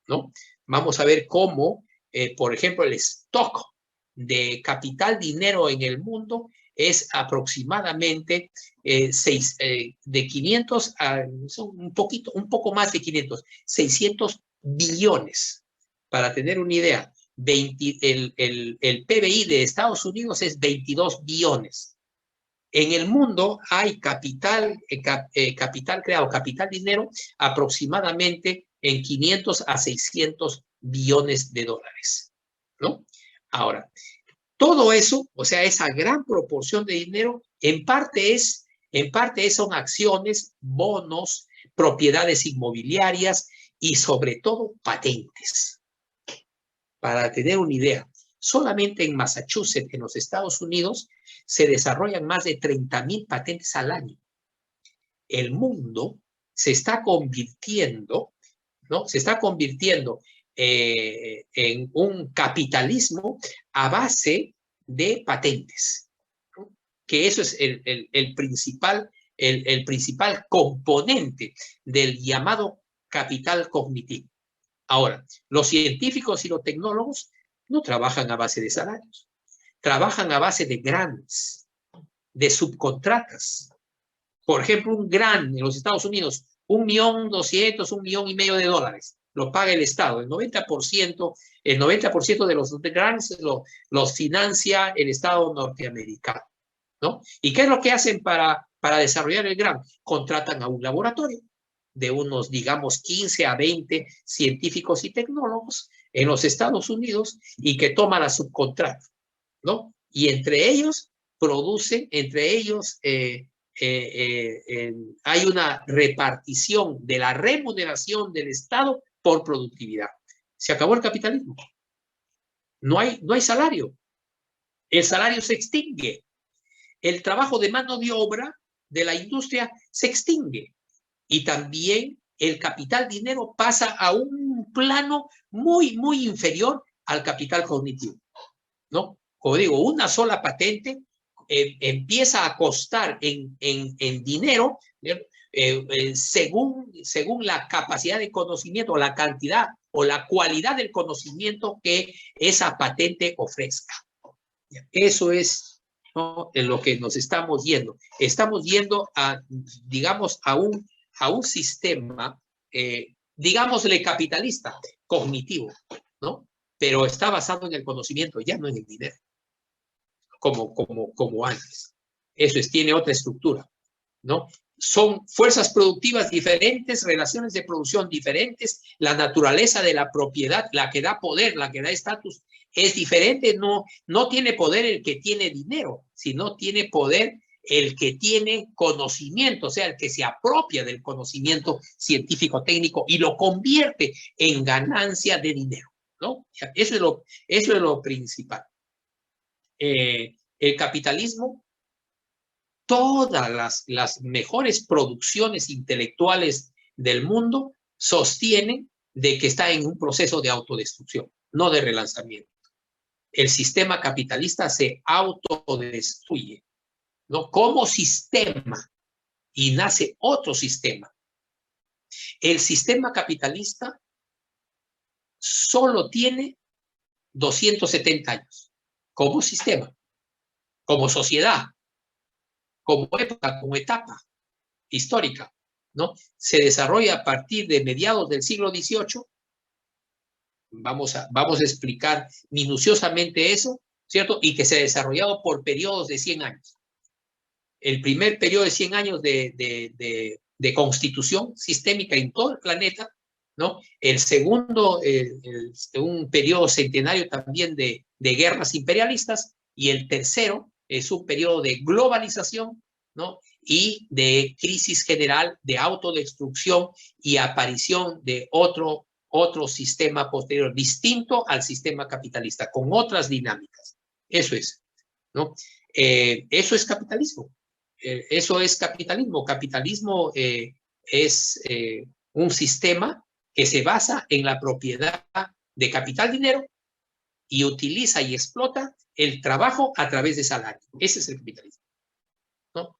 A: ¿no? Vamos a ver cómo, por ejemplo, el stock de capital dinero en el mundo es aproximadamente de 500 a un poco más de 500, 600 billones. Para tener una idea, el PBI de Estados Unidos es 22 billones. En el mundo hay capital creado, capital dinero, aproximadamente en 500 a 600 billones de dólares, ¿no? Ahora, todo eso, o sea, esa gran proporción de dinero, en parte son acciones, bonos, propiedades inmobiliarias y sobre todo patentes. Para tener una idea, solamente en Massachusetts, en los Estados Unidos, se desarrollan más de 30,000 patentes al año. El mundo se está convirtiendo, ¿no? Se está convirtiendo en un capitalismo a base de patentes, ¿no? Que eso es el principal componente del llamado capital cognitivo. Ahora, los científicos y los tecnólogos no trabajan a base de salarios, trabajan a base de grants, de subcontratas. Por ejemplo, un grant en los Estados Unidos, 1.200.000, $1.5 millones, lo paga el Estado. El 90% de los grants los financia el Estado norteamericano, ¿no? ¿Y qué es lo que hacen para desarrollar el grant? Contratan a un laboratorio de unos, digamos, 15 a 20 científicos y tecnólogos en los Estados Unidos y que toma la subcontrata, ¿no? Y entre ellos hay una repartición de la remuneración del Estado por productividad. Se acabó el capitalismo. No hay salario. El salario se extingue. El trabajo de mano de obra de la industria se extingue. Y también el capital dinero pasa a un plano muy, muy inferior al capital cognitivo, ¿no? Como digo, una sola patente empieza a costar en dinero según la capacidad de conocimiento, la cantidad o la cualidad del conocimiento que esa patente ofrezca. Eso es, ¿no?, en lo que nos estamos yendo. Estamos yendo digamos, a un sistema, digámosle capitalista, cognitivo, ¿no? Pero está basado en el conocimiento, ya no en el dinero, como antes. Eso tiene otra estructura, ¿no? Son fuerzas productivas diferentes, relaciones de producción diferentes, la naturaleza de la propiedad, la que da poder, la que da estatus, es diferente. No tiene poder el que tiene dinero, sino tiene poder el que tiene conocimiento, o sea, el que se apropia del conocimiento científico-técnico y lo convierte en ganancia de dinero, ¿no? Eso es lo principal. El capitalismo, todas las mejores producciones intelectuales del mundo sostienen de que está en un proceso de autodestrucción, no de relanzamiento. El sistema capitalista se autodestruye, ¿no?, como sistema, y nace otro sistema. El sistema capitalista solo tiene 270 años como sistema, como sociedad, como época, como etapa histórica, ¿no? Se desarrolla a partir de mediados del siglo XVIII. Vamos a explicar minuciosamente eso, ¿cierto? Y que se ha desarrollado por periodos de 100 años. el primer periodo de 100 años de constitución sistémica en todo el planeta, ¿no? El segundo, un periodo centenario también de guerras imperialistas, y el tercero es un periodo de globalización, ¿no? Y de crisis general, de autodestrucción y aparición de otro sistema posterior, distinto al sistema capitalista, con otras dinámicas. Eso es, ¿no? Eso es capitalismo. Eso es capitalismo. Capitalismo es un sistema que se basa en la propiedad de capital-dinero y utiliza y explota el trabajo a través de salario. Ese es el capitalismo, ¿no?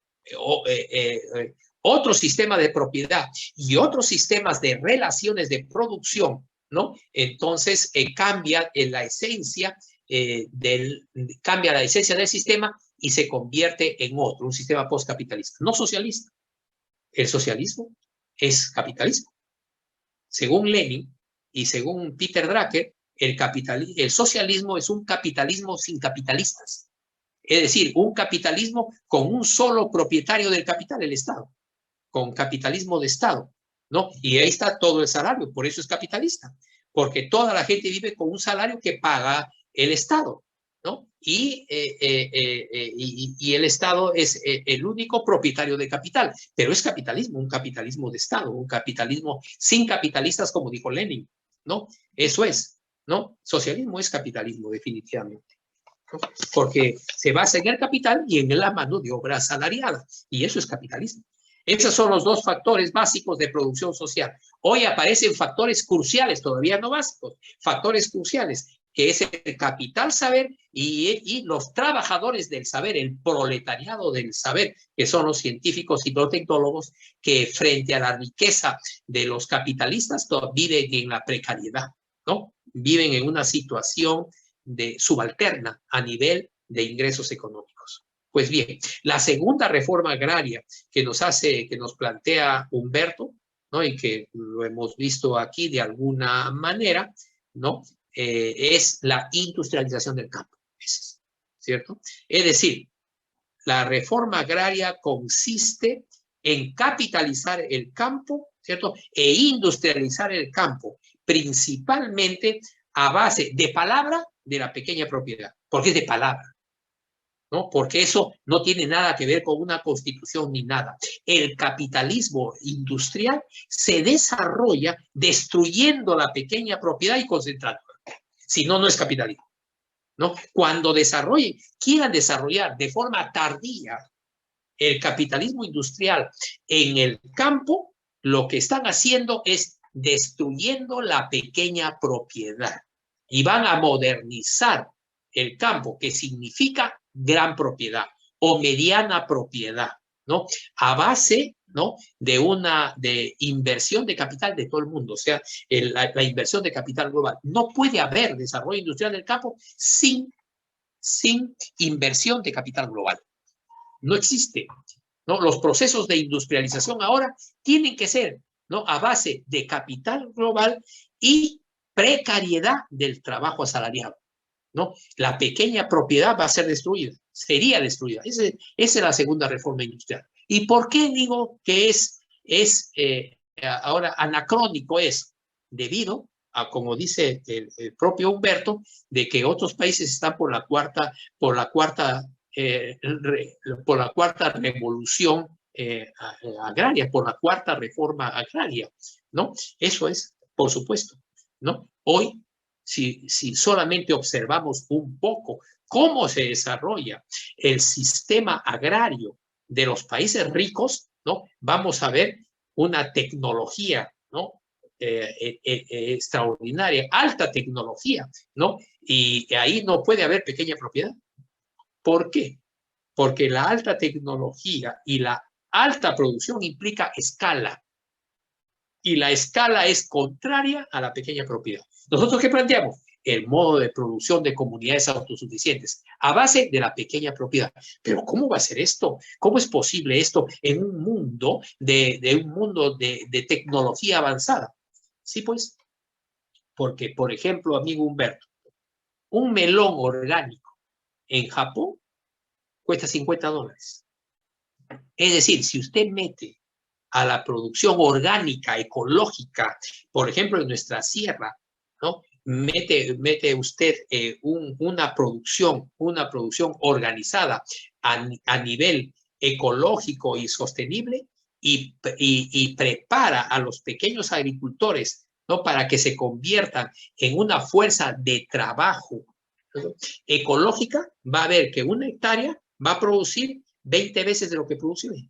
A: Otro sistema de propiedad y otros sistemas de relaciones de producción, ¿no? Entonces cambia la esencia cambia la esencia del sistema y se convierte en otro, un sistema postcapitalista, no socialista. El socialismo es capitalismo. Según Lenin y según Peter Drucker, el socialismo es un capitalismo sin capitalistas. Es decir, un capitalismo con un solo propietario del capital, el Estado, con capitalismo de Estado, ¿no? Y ahí está todo el salario, por eso es capitalista, porque toda la gente vive con un salario que paga el Estado, ¿no? Y el Estado es el único propietario de capital, pero es capitalismo, un capitalismo de Estado, un capitalismo sin capitalistas, como dijo Lenin, ¿no? Eso es, ¿no? Socialismo es capitalismo, definitivamente, ¿no? Porque se basa en el capital y en la mano de obra asalariada, y eso es capitalismo. Esos son los dos factores básicos de producción social. Hoy aparecen factores cruciales, todavía no básicos, factores cruciales, que es el capital saber y los trabajadores del saber, el proletariado del saber, que son los científicos y los tecnólogos, que frente a la riqueza de los capitalistas viven en la precariedad, ¿no? Viven en una situación de subalterna a nivel de ingresos económicos. Pues bien, la segunda reforma agraria que nos plantea Humberto, ¿no? Y que lo hemos visto aquí de alguna manera, ¿no? Es la industrialización del campo, ¿cierto? Es decir, la reforma agraria consiste en capitalizar el campo, ¿cierto? E industrializar el campo, principalmente a base de palabra de la pequeña propiedad, porque es de palabra, ¿no? Porque eso no tiene nada que ver con una constitución ni nada. El capitalismo industrial se desarrolla destruyendo la pequeña propiedad y concentrándola. Si no, no es capitalismo, ¿no? Cuando quieran desarrollar de forma tardía el capitalismo industrial en el campo, lo que están haciendo es destruyendo la pequeña propiedad y van a modernizar el campo, que significa gran propiedad o mediana propiedad, ¿no? A base, ¿no? de inversión de capital de todo el mundo, o sea, la inversión de capital global. No puede haber desarrollo industrial del campo sin inversión de capital global. No existe, ¿no? Los procesos de industrialización ahora tienen que ser, ¿no? A base de capital global y precariedad del trabajo asalariado, ¿no? La pequeña propiedad va a ser destruida, sería destruida. Esa es la segunda reforma industrial. ¿Y por qué digo que es ahora anacrónico? Es debido a, como dice el propio Humberto, de que otros países están por la cuarta revolución agraria, por la cuarta reforma agraria, ¿no? Eso es, por supuesto, ¿no? Hoy, si solamente observamos un poco cómo se desarrolla el sistema agrario de los países ricos, ¿no? Vamos a ver una tecnología, ¿no? Extraordinaria, alta tecnología, ¿no? Y ahí no puede haber pequeña propiedad. ¿Por qué? Porque la alta tecnología y la alta producción implica escala. Y la escala es contraria a la pequeña propiedad. ¿Nosotros qué planteamos? El modo de producción de comunidades autosuficientes a base de la pequeña propiedad. Pero ¿cómo va a ser esto? ¿Cómo es posible esto en un mundo de tecnología avanzada? Sí, pues, porque, por ejemplo, amigo Humberto, un melón orgánico en Japón cuesta $50. Es decir, si usted mete a la producción orgánica, ecológica, por ejemplo, en nuestra sierra, ¿no? Mete usted una producción organizada a nivel ecológico y sostenible y prepara a los pequeños agricultores, ¿no? Para que se conviertan en una fuerza de trabajo, ¿no? Ecológica, va a ver que una hectárea va a producir 20 veces de lo que produce hoy,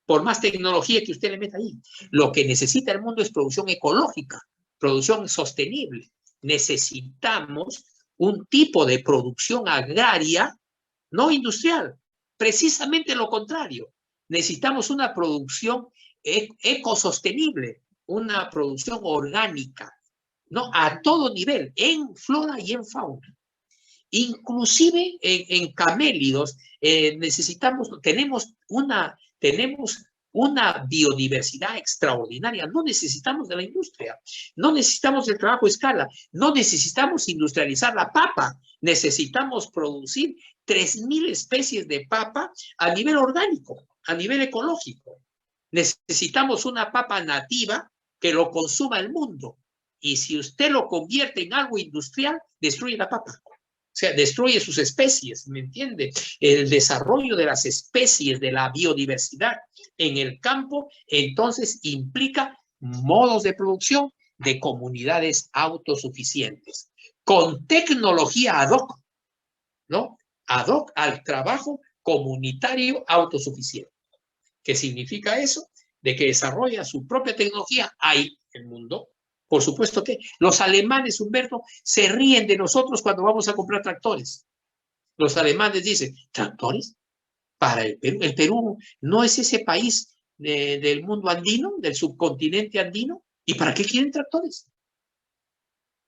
A: por más tecnología que usted le meta ahí. Lo que necesita el mundo es producción ecológica, producción sostenible. Necesitamos un tipo de producción agraria, no industrial, precisamente lo contrario. Necesitamos una producción ecosostenible, una producción orgánica, ¿no? A todo nivel, en flora y en fauna. Inclusive en camélidos tenemos una biodiversidad extraordinaria. No necesitamos de la industria, no necesitamos del trabajo a escala, no necesitamos industrializar la papa. Necesitamos producir 3.000 especies de papa a nivel orgánico, a nivel ecológico. Necesitamos una papa nativa que lo consuma el mundo. Y si usted lo convierte en algo industrial, destruye la papa. O sea, destruye sus especies, ¿me entiende? El desarrollo de las especies, de la biodiversidad en el campo, entonces implica modos de producción de comunidades autosuficientes, con tecnología ad hoc, ¿no? Ad hoc al trabajo comunitario autosuficiente. ¿Qué significa eso? De que desarrolla su propia tecnología ahí en el mundo. Por supuesto que los alemanes, Humberto, se ríen de nosotros cuando vamos a comprar tractores. Los alemanes dicen, ¿tractores? Para el Perú. El Perú no es ese país del mundo andino, del subcontinente andino. ¿Y para qué quieren tractores?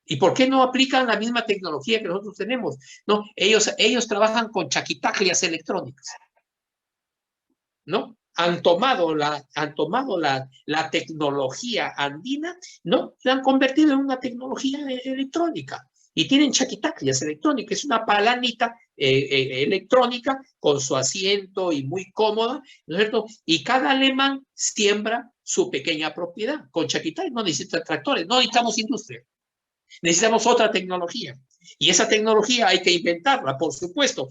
A: ¿Y por qué no aplican la misma tecnología que nosotros tenemos? No, ellos trabajan con chaquitaclias electrónicas, ¿no? Han tomado la tecnología andina, ¿no? La han convertido en una tecnología electrónica. Y tienen chaquitaclias electrónicas, es una palanita electrónica con su asiento y muy cómoda, ¿no es cierto? Y cada alemán siembra su pequeña propiedad. Con chaquitaclias no necesitan tractores, no necesitamos industria. Necesitamos otra tecnología. Y esa tecnología hay que inventarla, por supuesto.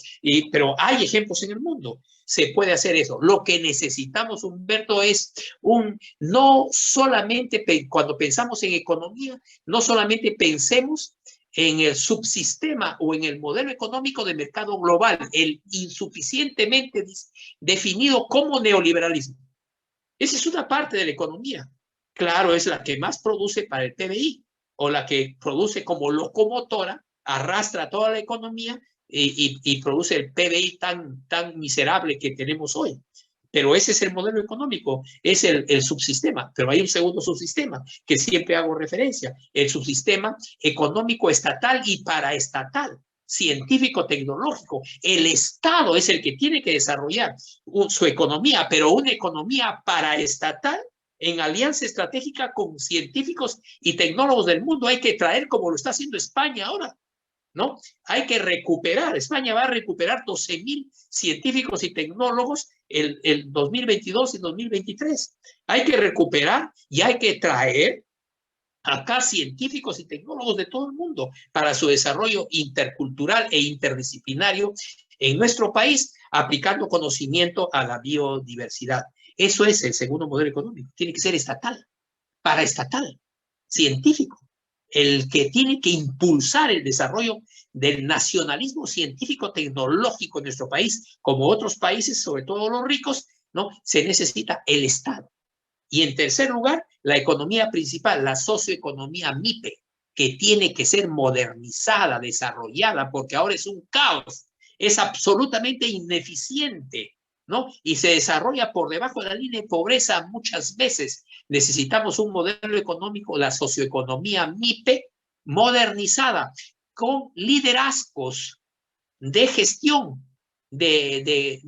A: Pero hay ejemplos en el mundo. Se puede hacer eso. Lo que necesitamos, Humberto, es no solamente cuando pensamos en economía, no solamente pensemos en el subsistema o en el modelo económico de mercado global, el insuficientemente definido como neoliberalismo. Esa es una parte de la economía. Claro, es la que más produce para el PBI, o la que produce como locomotora, arrastra toda la economía y produce el PBI tan miserable que tenemos hoy. Pero ese es el modelo económico, es el subsistema. Pero hay un segundo subsistema que siempre hago referencia, el subsistema económico estatal y paraestatal, científico-tecnológico. El Estado es el que tiene que desarrollar su economía, pero una economía paraestatal en alianza estratégica con científicos y tecnólogos del mundo. Hay que traer, como lo está haciendo España ahora, ¿no? Hay que recuperar, España va a recuperar 12.000 científicos y tecnólogos el 2022 y 2023. Hay que recuperar y hay que traer acá científicos y tecnólogos de todo el mundo para su desarrollo intercultural e interdisciplinario en nuestro país, aplicando conocimiento a la biodiversidad. Eso es el segundo modelo económico. Tiene que ser estatal, paraestatal, científico, el que tiene que impulsar el desarrollo del nacionalismo científico-tecnológico en nuestro país, como otros países, sobre todo los ricos, ¿no? Se necesita el Estado. Y en tercer lugar, la economía principal, la socioeconomía MIPE, que tiene que ser modernizada, desarrollada, porque ahora es un caos, es absolutamente ineficiente, ¿no? Y se desarrolla por debajo de la línea de pobreza muchas veces. Necesitamos un modelo económico, la socioeconomía MIPE, modernizada, con liderazgos de gestión, de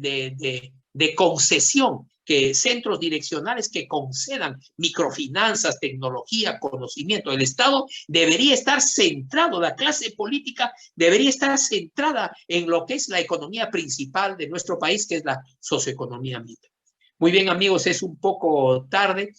A: concesión, que centros direccionales que concedan microfinanzas, tecnología, conocimiento. El Estado debería estar centrado, la clase política debería estar centrada en lo que es la economía principal de nuestro país, que es la socioeconomía MIPE. Muy bien, amigos, es un poco tarde.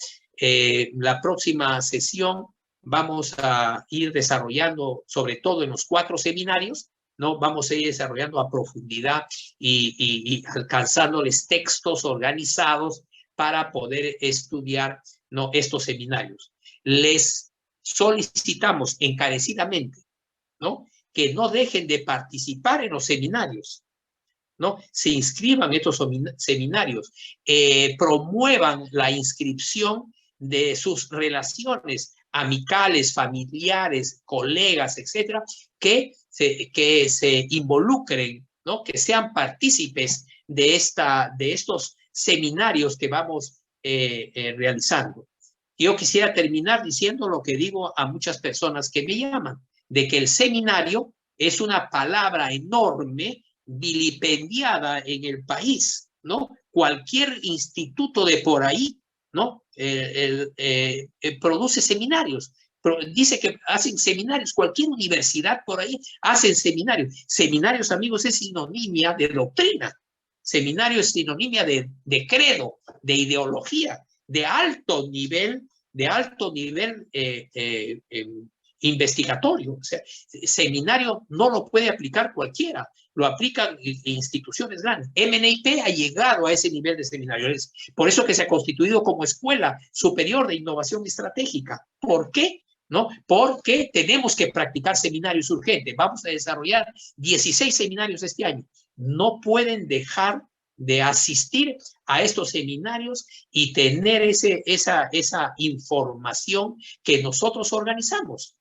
A: La próxima sesión vamos a ir desarrollando, sobre todo en los 4 seminarios, ¿no? Vamos a ir desarrollando a profundidad y alcanzándoles textos organizados para poder estudiar, ¿no?, estos seminarios. Les solicitamos encarecidamente, ¿no?, que no dejen de participar en los seminarios, ¿no? Se inscriban en estos seminarios, promuevan la inscripción de sus relaciones amicales, familiares, colegas, etcétera, que se involucren, ¿no?, que sean partícipes de estos seminarios que vamos realizando. Yo quisiera terminar diciendo lo que digo a muchas personas que me llaman, de que el seminario es una palabra enorme, vilipendiada en el país, ¿no? Cualquier instituto de por ahí, ¿no?, produce seminarios. Dice que hacen seminarios, cualquier universidad por ahí hacen seminarios. Seminarios, amigos, es sinonimia de doctrina. Seminario es sinonimia de credo, de ideología, de alto nivel investigatorio. O sea, seminario no lo puede aplicar cualquiera, lo aplican instituciones grandes. MNIT ha llegado a ese nivel de seminario. Es por eso que se ha constituido como Escuela Superior de Innovación Estratégica. ¿Por qué? ¿No? Porque tenemos que practicar seminarios urgentes. Vamos a desarrollar 16 seminarios este año. No pueden dejar de asistir a estos seminarios y tener esa información que nosotros organizamos,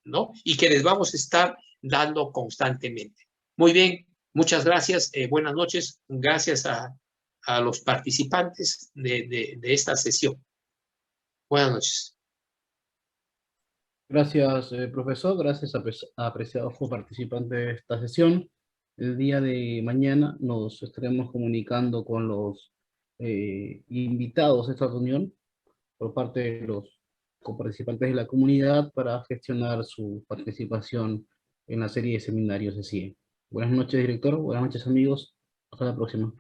A: ¿no?, y que les vamos a estar dando constantemente. Muy bien, muchas gracias, buenas noches, gracias a los participantes de esta sesión. Buenas noches.
B: Gracias, profesor. Gracias, apreciados participantes de esta sesión. El día de mañana nos estaremos comunicando con los invitados a esta reunión por parte de los coparticipantes de la comunidad para gestionar su participación en la serie de seminarios de CIE. Buenas noches, director. Buenas noches, amigos. Hasta la próxima.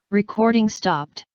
E: Recording stopped.